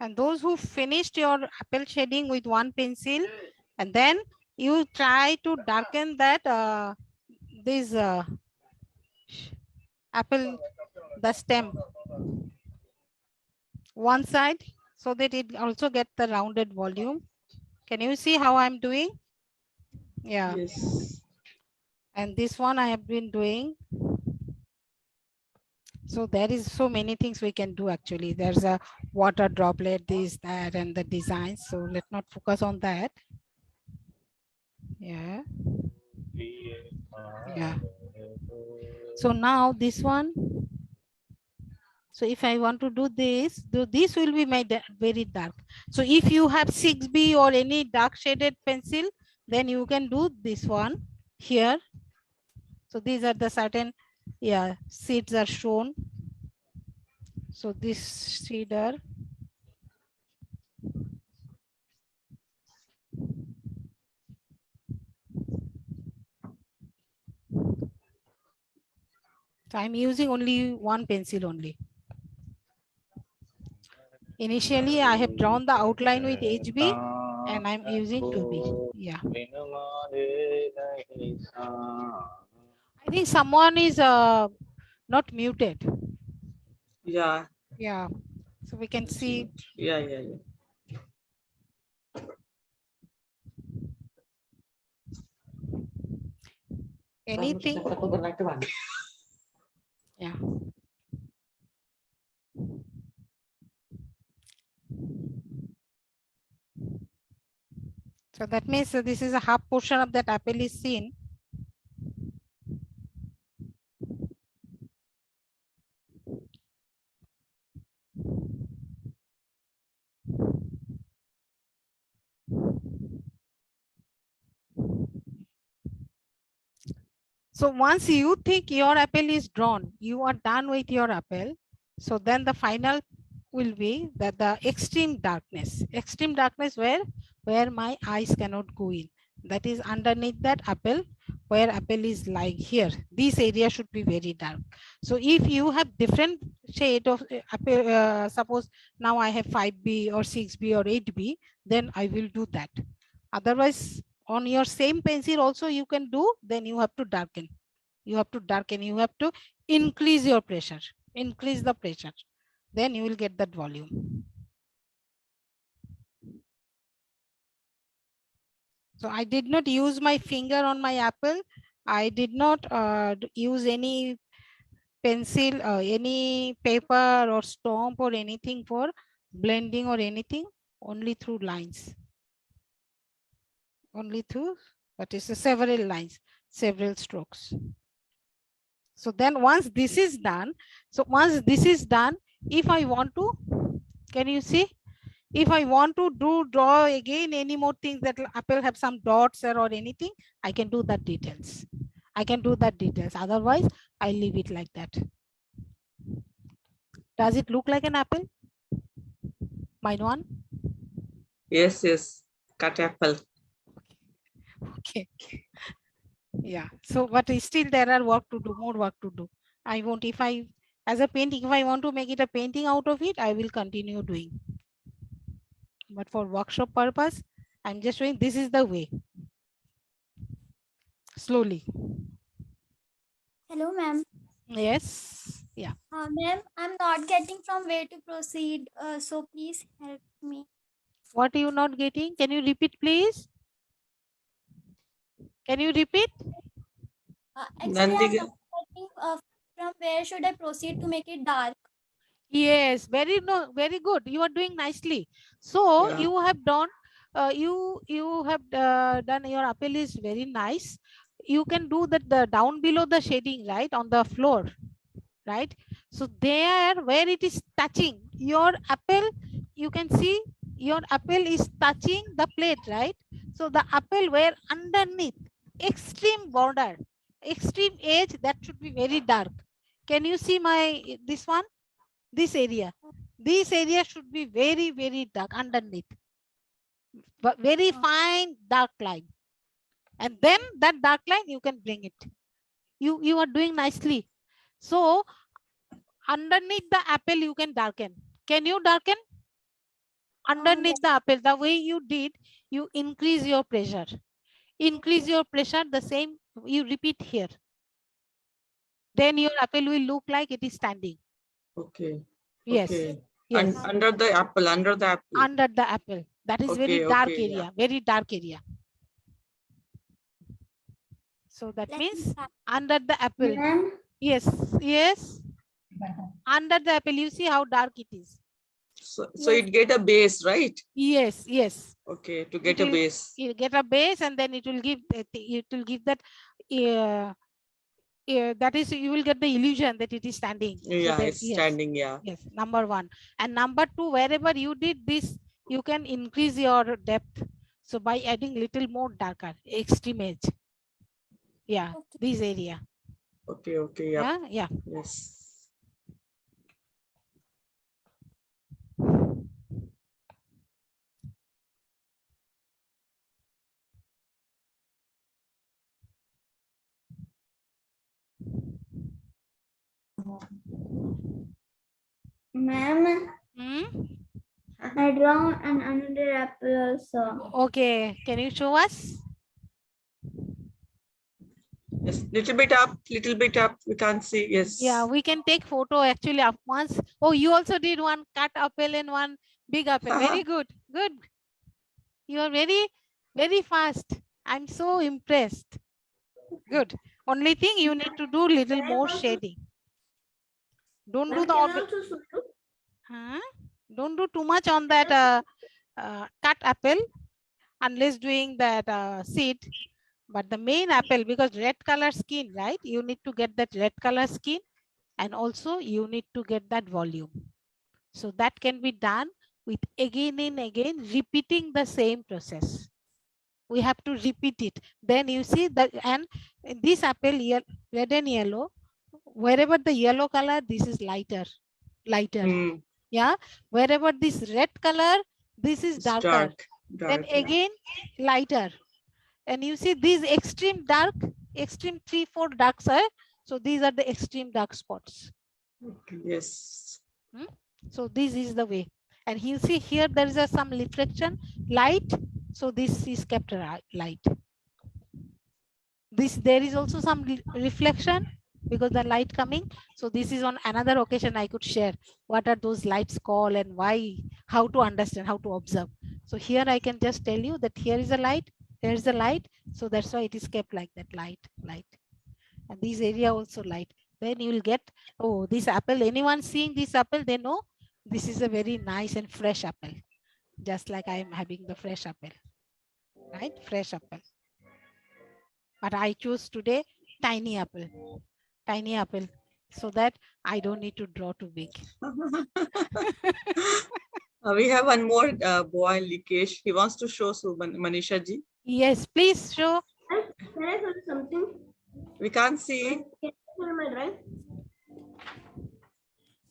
And those who finished your apple shading with one pencil, and then you try to darken that this apple, the stem, one side, so that it also get the rounded volume. Can you see how I'm doing? Yeah. Yes. And this one I have been doing. So there is so many things we can do actually. There's a water droplet, this, that, and the designs. So let's not focus on that. Yeah. Yeah. So now this one. So if I want to do this will be my very dark. So if you have 6B or any dark shaded pencil, then you can do this one here. So these are the certain, yeah, seeds are shown. So this cedar. So I'm using only one pencil only. Initially, I have drawn the outline with HB and I'm using 2B. Yeah. I think someone is not muted. Yeah. Yeah. So we can see. Yeah, yeah, yeah. Anything. Yeah. So that means this is a half portion of that apple is seen. So once you think your apple is drawn, you are done with your apple. So then the final will be that the extreme darkness where my eyes cannot go in. That is underneath that apple, where apple is lying here. This area should be very dark. So if you have different shade of apple, suppose now I have 5B or 6B or 8B, then I will do that. Otherwise, on your same pencil also you can do, then you have to darken. You have to increase your pressure, increase the pressure. Then you will get that volume. So I did not use my finger on my apple. I did not use any pencil, any paper or stamp or anything for blending or anything, only through lines. Only through, that is several lines, several strokes. So then once this is done, if I want to, can you see? If I want to draw again any more things that apple have some dots or anything, I can do that details. Otherwise, I leave it like that. Does it look like an apple? Mine one? Yes, yes. Cut apple. Okay. Yeah. So, but still there are more work to do. I won't, if I want to make it a painting out of it, I will continue doing. But for workshop purpose, I'm just doing, this is the way. Slowly. Hello, ma'am. Yes. Yeah. Ma'am, I'm not getting from where to proceed. So please help me. What are you not getting? Can you repeat, please? Can you repeat? Actually, I'm not getting from where should I proceed to make it dark. Yes, very good. You are doing nicely. So Yeah. you have done, you have done, your apple is very nice. You can do that the down below the shading, right, on the floor, right? So there where it is touching your apple, you can see your apple is touching the plate, right? So the apple where underneath extreme border, extreme edge, that should be very dark. Can you see this one? This area should be very, very dark underneath, but very fine dark line. And then that dark line, you can bring it. You are doing nicely. So underneath the apple, you can darken. Can you darken? Underneath the apple, the way you did, you increase your pressure. Increase your pressure, the same you repeat here. then your apple will look like it is standing. Okay. Yes. Okay. Yes. Under the apple, under the apple. Under the apple. That is very Okay, dark okay, area, yeah. very dark area. So that means under the apple. Ma'am, Yes, yes. Under the apple, you see how dark it is. So Yes. it get a base, right? Yes, yes. Okay, to get It a will- base. You get a base, and then it will give that. That is, you will get the illusion that it is standing. So Yeah, there, it's yes, standing, yeah. yes. Number one, and number two, wherever you did this, you can increase your depth. So by adding little more darker extreme edge. Yeah, this area. Okay, okay, yeah. Yeah. Yes. ma'am, Hmm? I draw an another apple also. Okay, can you show us? Yes, little bit up, little bit up. We can't see. Yes. Yeah, we can take photo actually of once. Oh, you also did one cut apple and one big apple. Very good. Good. You are very, very fast. I'm so impressed. Good. Only thing you need to do little more shading. Don't do the don't do too much on that cut apple unless doing that seed. But the main apple, because red color skin, right? You need to get that red color skin, and also you need to get that volume. So that can be done with again and again repeating the same process. We have to repeat it. Then you see that, and this apple, red and yellow, wherever the yellow color, this is lighter. Mm, Yeah. Wherever this red color, this is it's darker. dark, Then dark. Yeah. again lighter. And you see these extreme dark, extreme 3-4 dark side. So these are the extreme dark spots. Okay, yes. So this is the way. And you see here there is some reflection light. So this is kept light. There is also some reflection because the light coming. So this is on another occasion I could share what are those lights called and why, how to understand, how to observe. So here I can just tell you that here is a light, there is a light. So that's why it is kept like that, light. And this area also light. Then you will get, oh, this apple, anyone seeing this apple, they know this is a very nice and fresh apple. Just like I am having the fresh apple, right? Fresh apple. But I chose today tiny apple, so that I don't need to draw too big. We have one more boy, Likesh. He wants to show Manisha ji. Yes, please show. Can I show something? We can't see. Can I show my drawing?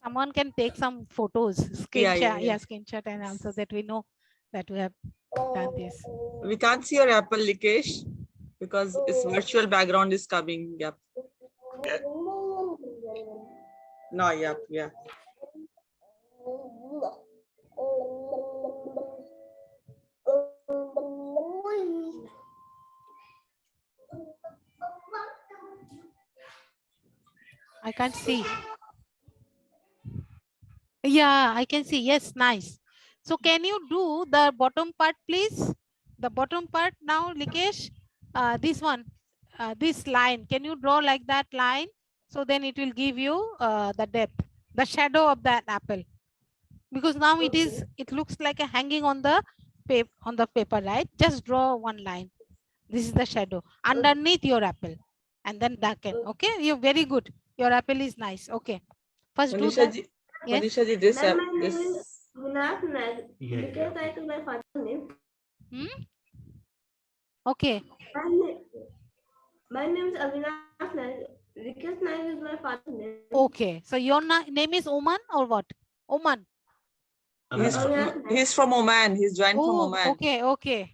Someone can take some photos, screenshot, screenshot, and also that we know that we have done this. We can't see your apple, Likesh, because its virtual background is coming. Yep. No, yep, yeah. I can't see. Yeah, I can see. Yes, nice. So can you do the bottom part, please? The bottom part now, Likesh. This one, this line. Can you draw like that line? So then it will give you the depth, the shadow of that apple. Because now it looks like a hanging on the paper, right? Just draw one line. This is the shadow underneath your apple, and then darken. Okay, you're very good. Your apple is nice. Okay, first do Manisha that. ji, Yes. Manisha ji, this Ma'am, app, my name this. is Vinayak Nayak. Yeah, Because yeah. I took my father's name. Okay. My name is Avinash Nayak. Vikas Nayak is my father's name. Okay. So your name is Oman or what? Oman. He's from Oman. He's joined from Oh, Oman. okay. Okay.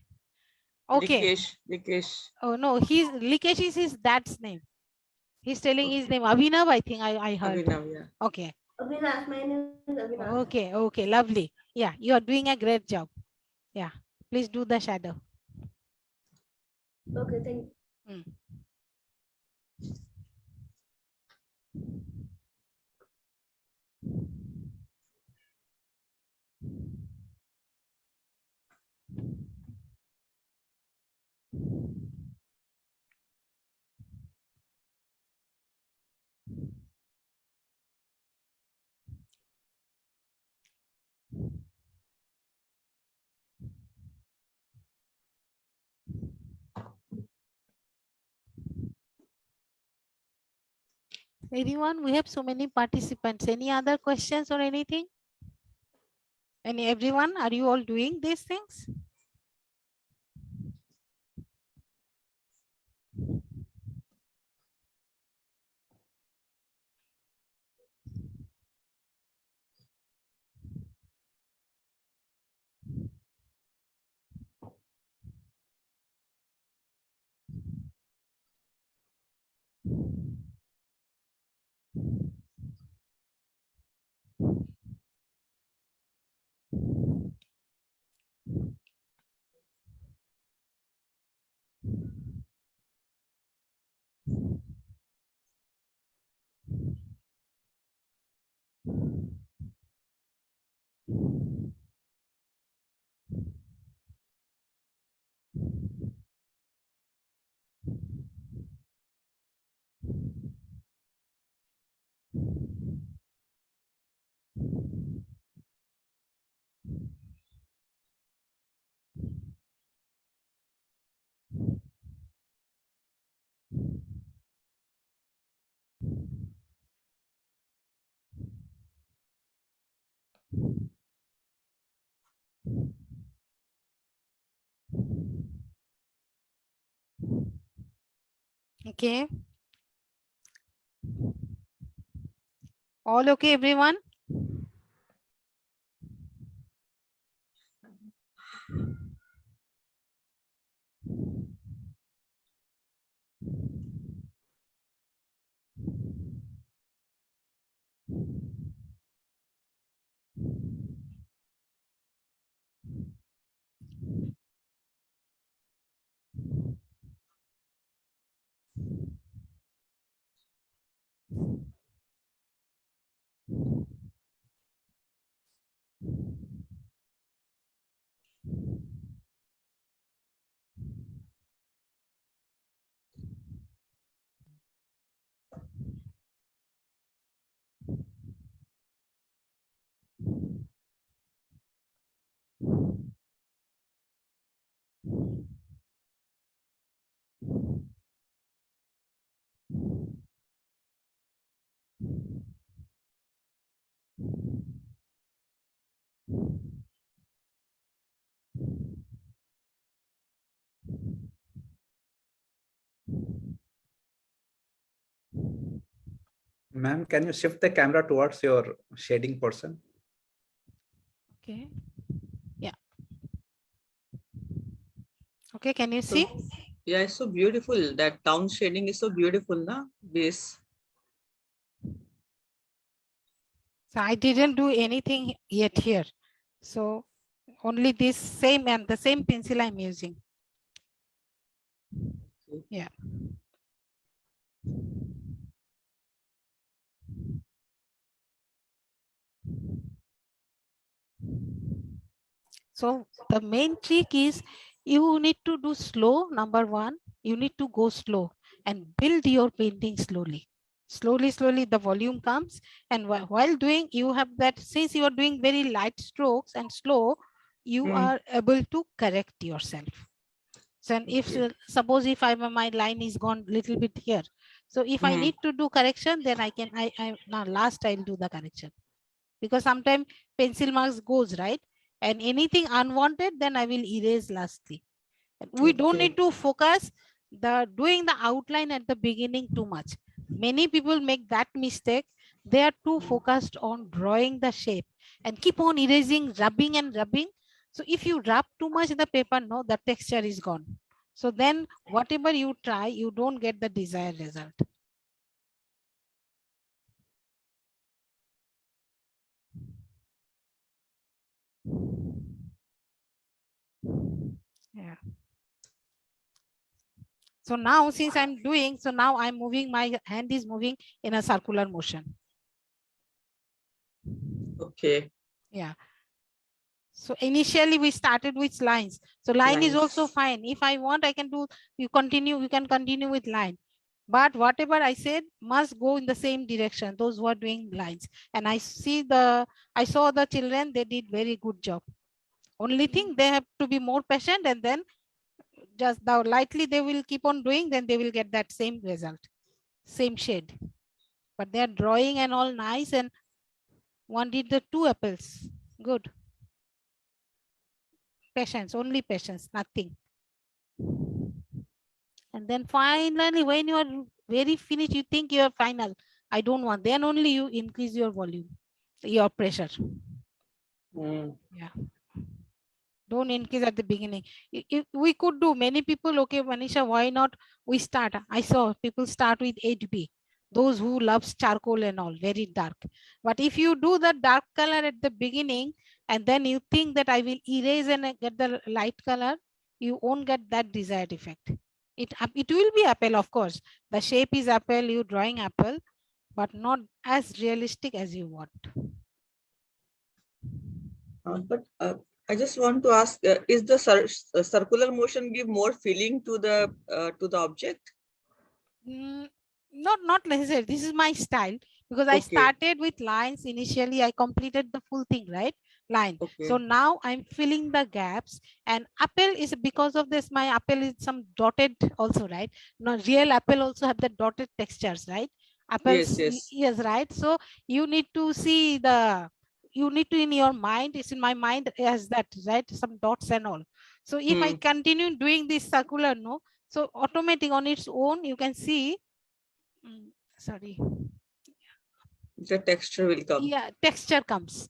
Likesh. Oh no, Likesh is his dad's name. He's telling his name Abhinav. I think I heard. Abhinav, yeah. Okay. Avinash, my name is Avinash. Okay. Okay. Lovely. Yeah, you are doing a great job. Yeah. Please do the shadow. Okay, thank you. Anyone? We have so many participants. Any other questions or anything? Everyone, are you all doing these things? Okay. All okay, everyone? Ma'am, can you shift the camera towards your shading person? Okay. Yeah. Okay, can you So, see? yeah, it's so beautiful. That town shading is so beautiful, na? Base. So I didn't do anything yet here. So only this same and the same pencil I'm using. Yeah. So the main trick is you need to do slow. Number one, you need to go slow and build your painting slowly. Slowly, the volume comes. And while doing, you have that, since you are doing very light strokes and slow, you are able to correct yourself. So if suppose if my line is gone little bit here. So if I need to do correction, then I now last I'll do the correction. Because sometimes pencil marks goes, right? And anything unwanted, then I will erase lastly. We don't need to focus doing the outline at the beginning too much. Many people make that mistake. They are too focused on drawing the shape and keep on erasing, rubbing and rubbing. So if you rub too much in the paper, no, the texture is gone. So then whatever you try, you don't get the desired result. Yeah. So now since I'm doing, so now I'm moving, my hand is moving in a circular motion. Okay. Yeah. So initially we started with lines. So line is also fine. If I want, I can do, you can continue with line. But whatever I said must go in the same direction, those who are doing lines. And I saw the children, they did very good job. Only thing they have to be more patient, and then just now lightly they will keep on doing, then they will get that same result, same shade. but they are drawing and all nice, and one did the 2 apples. Good. Patience, only patience, nothing. And then finally, when you are very finished, you think you are final. I don't want. Then only you increase your volume, your pressure. Yeah. Don't increase at the beginning. If we could do, many people, okay, Manisha, why not we start? I saw people start with 8B. Those who loves charcoal and all, very dark. But if you do the dark color at the beginning, and then you think that I will erase and get the light color, you won't get that desired effect. It will be apple, of course. The shape is apple, you drawing apple, but not as realistic as you want. But I just want to ask: is the circular motion give more feeling to the object? Not necessary. This is my style, because I started with lines initially. I completed the full thing, right? Line. So now I'm filling the gaps, and apple is because of this. My apple is some dotted also, right? No, real apple also have the dotted textures, right? Apples, yes, right. So you need to see you need to, in your mind, it's in my mind as that, right? Some dots and all. So if I continue doing this circular, no, so automatic on its own, you can see, sorry, the texture will come. Yeah, texture comes.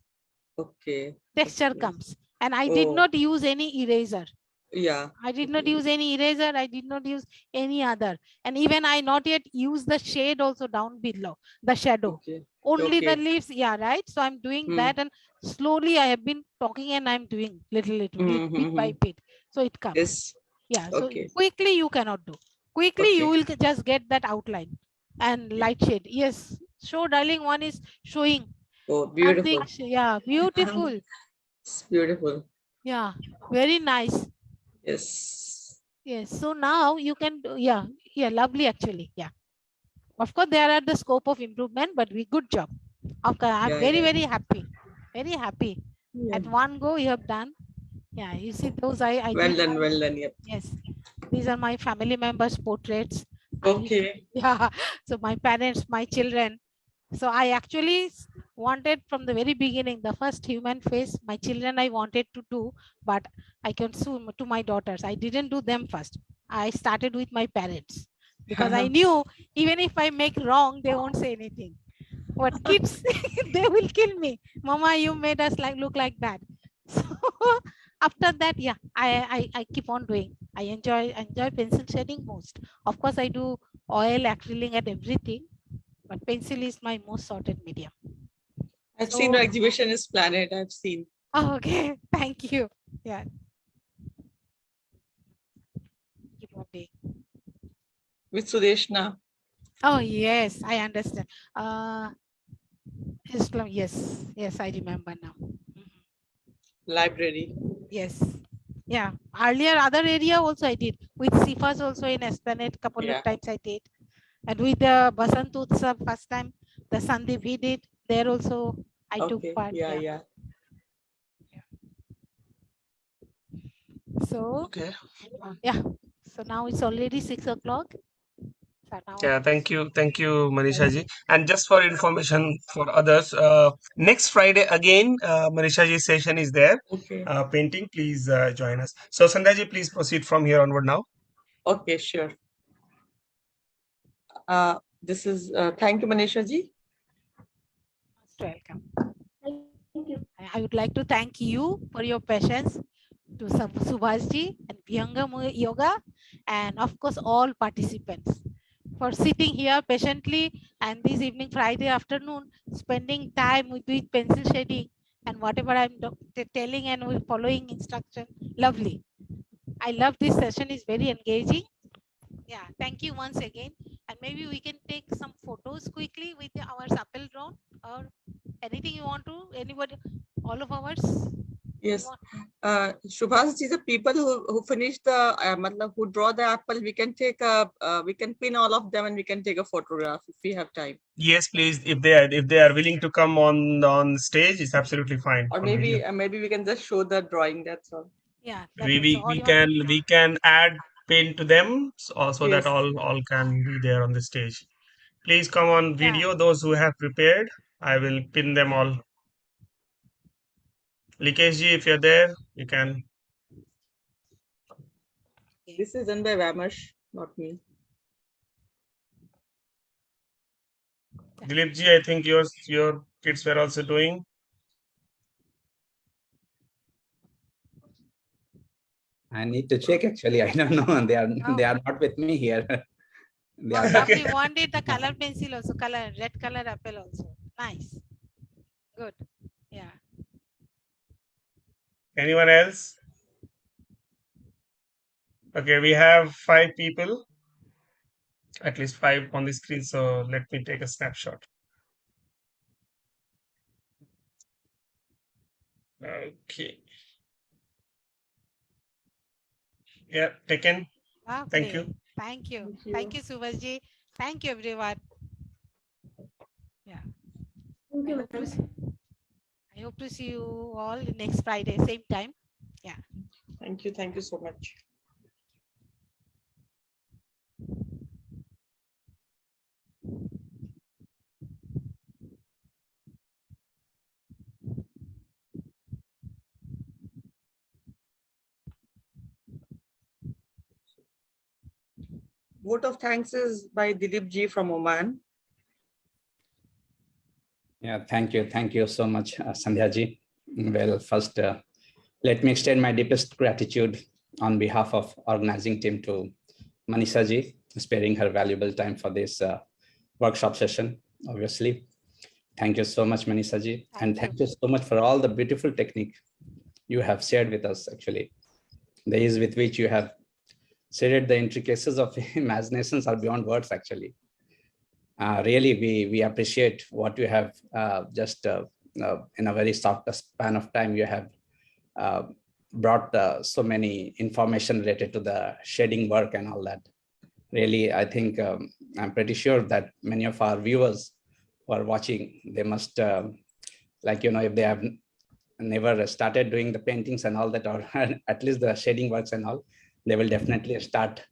Texture comes. And I did not use any eraser. Yeah. I did not use any eraser. I did not use any other. And even I not yet use the shade also down below, the shadow. Only the leaves. Yeah, right. So I'm doing that, and slowly I have been talking and I'm doing little, bit by bit. So it comes. Yeah. So quickly you cannot do. Quickly you will just get that outline and light shade. Yes. Show darling one is showing. Oh, beautiful. Yeah, beautiful. It's beautiful. Yeah, very nice. Yes. Yes. So now you can do, yeah, lovely actually. Yeah. Of course, there are the scope of improvement, but we good job. Okay, I'm very happy. Very happy. At one go, you have done. Yeah, you see those I well done, well done. Yep. Yes. These are my family members' portraits. Yeah. So my parents, my children. So I actually wanted from the very beginning, the first human face, my children I wanted to do, but I can soon to my daughters. I didn't do them first. I started with my parents, because I knew even if I make wrong, they won't say anything. But kids, they will kill me. Mama, you made us look like that. So after that, yeah, I keep on doing. I enjoy pencil shading most. Of course, I do oil, acrylic, and everything, but pencil is my most sorted medium. I've seen your exhibition is Planet. I've seen. Oh, okay. Thank you. Yeah. Keep on doing. With Sudeshna. Oh, yes. I understand. Yes, I remember now. Library. Yes. Yeah. Earlier, other area also I did. With Sifas also in Esplanade, couple of times I did. And with the Basant Utsav, first time, the Sandeep he did, there also I took part. Yeah. So, yeah. So now it's already 6 o'clock. Yeah, thank you, Manisha ji. And just for information for others, next Friday again, Manisha ji's session is there. Painting, please join us. So Sandhya ji, please proceed from here onward now. Okay, sure. This is thank you, Manisha ji. Welcome. I would like to thank you for your patience, to Subhash ji and Vyanga Yoga, and of course all participants for sitting here patiently, and this evening, Friday afternoon, spending time with pencil shading and whatever I'm telling and following instruction. Lovely. I love this session. Is very engaging. Yeah, thank you once again. And maybe we can take some photos quickly with our apple drone, or anything you want to, anybody, all of ours. Yes. Shubhas ji, the people who finish the who draw the apple, we can take we can pin all of them and we can take a photograph if we have time. Yes, please. If they are willing to come on stage, it's absolutely fine. Or maybe we can just show the drawing. That's all. Yeah. We can add pin to them so that all can be there on the stage. Please come on video, those who have prepared. I will pin them all. Likesh ji, if you're there, you can. This is done by Vamash, not me. Dilip ji, I think your kids were also doing. I need to check actually. I don't know. They Oh. are not with me here. They Oh, are lovely. Wanted the color pencil also, red color apple also. Nice. Good. Yeah. Anyone else? Okay, we have 5 people, at least 5 on the screen. So let me take a snapshot. Okay. Yeah, taken. Thank you. Lovely. Thank you. Thank you, Subhasji. Thank you, everyone. Yeah. I hope to see you all next Friday, same time. Yeah. Thank you. Thank you so much. Vote of thanks is by Dilip ji from Oman. Yeah, thank you. Thank you so much, Sandhya ji. Well, first, let me extend my deepest gratitude on behalf of organizing team to Manisha ji, sparing her valuable time for this workshop session, obviously. Thank you so much, Manisha ji. And thank you so much for all the beautiful technique you have shared with us, actually. The ease with which you have stated the intricacies of imaginations are beyond words, actually. Really, we appreciate what you have just in a very short span of time, you have brought so many information related to the shading work and all that. Really, I think I'm pretty sure that many of our viewers who are watching, they must, like, if they have never started doing the paintings and all that, or at least the shading works and all, they will definitely start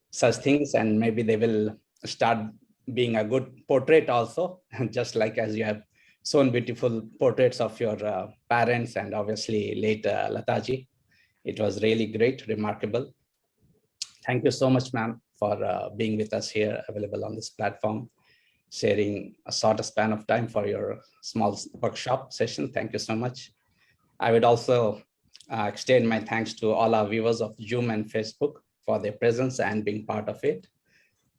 such things, and maybe they will start being a good portrait also, just like as you have shown beautiful portraits of your parents and obviously late Lataji. It was really great, remarkable. Thank you so much, ma'am, for being with us here, available on this platform, sharing a short span of time for your small workshop session. Thank you so much. I would also extend my thanks to all our viewers of Zoom and Facebook for their presence and being part of it.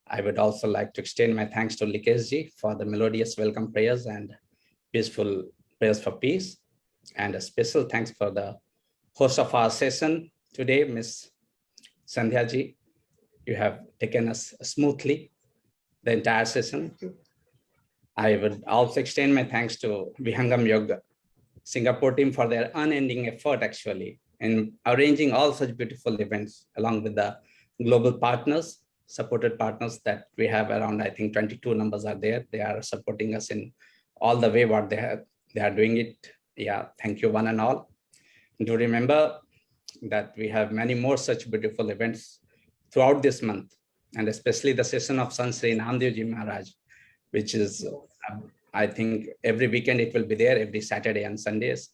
I would also like to extend my thanks to Likesh ji for the melodious welcome prayers and peaceful prayers for peace. And a special thanks for the host of our session today, Ms. Sandhya ji. You have taken us smoothly the entire session. I would also extend my thanks to Vihangam Yoga Singapore team for their unending effort, actually, in arranging all such beautiful events, along with the global partners, supported partners that we have around, I think 22 numbers are there. They are supporting us in all the way what they are doing it. Yeah, thank you one and all. Do remember that we have many more such beautiful events throughout this month, and especially the session of Sant Sri Namdev Ji Maharaj, which is, I think every weekend it will be there, every Saturday and Sundays.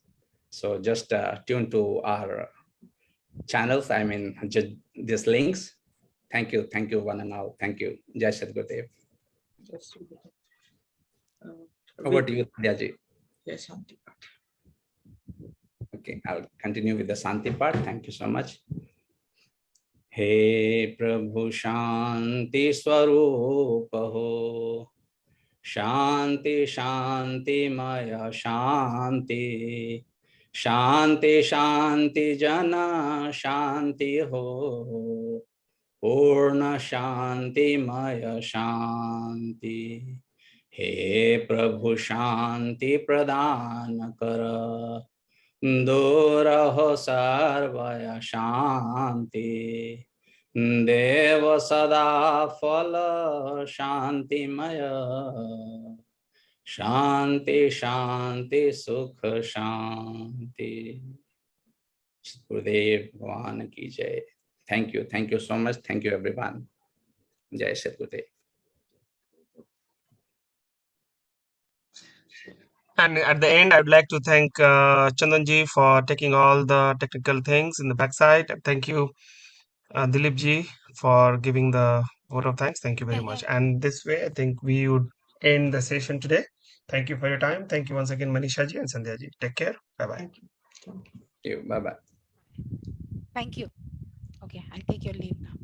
So just tune to our channels, I mean, just these links. Thank you one and all. Thank you. Jai Shri Gurudev. Over to you, Sandhya. Yes, Shanti. Okay, I'll continue with the Santi part. Thank you so much. Hey Prabhu Shanti Swarup ho, Shanti Shanti Maya Shanti, Shanti Shanti Jana Shanti ho, Purna Shanti Maya Shanti. He Prabhu Shanti Pradhan Kara, Duraho Sarvaya Shanti, Deva Sada Phala Shanti Maya, Shanti Shanti Sukha Shanti. Gurudev Bhavan ki jai. Thank you so much. Thank you, everyone. Jai Shri Gurudev. And at the end, I'd like to thank Chandanji for taking all the technical things in the backside. And thank you, Dilipji, for giving the vote of thanks. Thank you very much. And this way, I think we would end the session today. Thank you for your time. Thank you once again, Manishaji and Sandhyaji. Take care. Bye-bye. Thank you. Thank you. Bye-bye. Thank you. Okay, I'll take your leave now.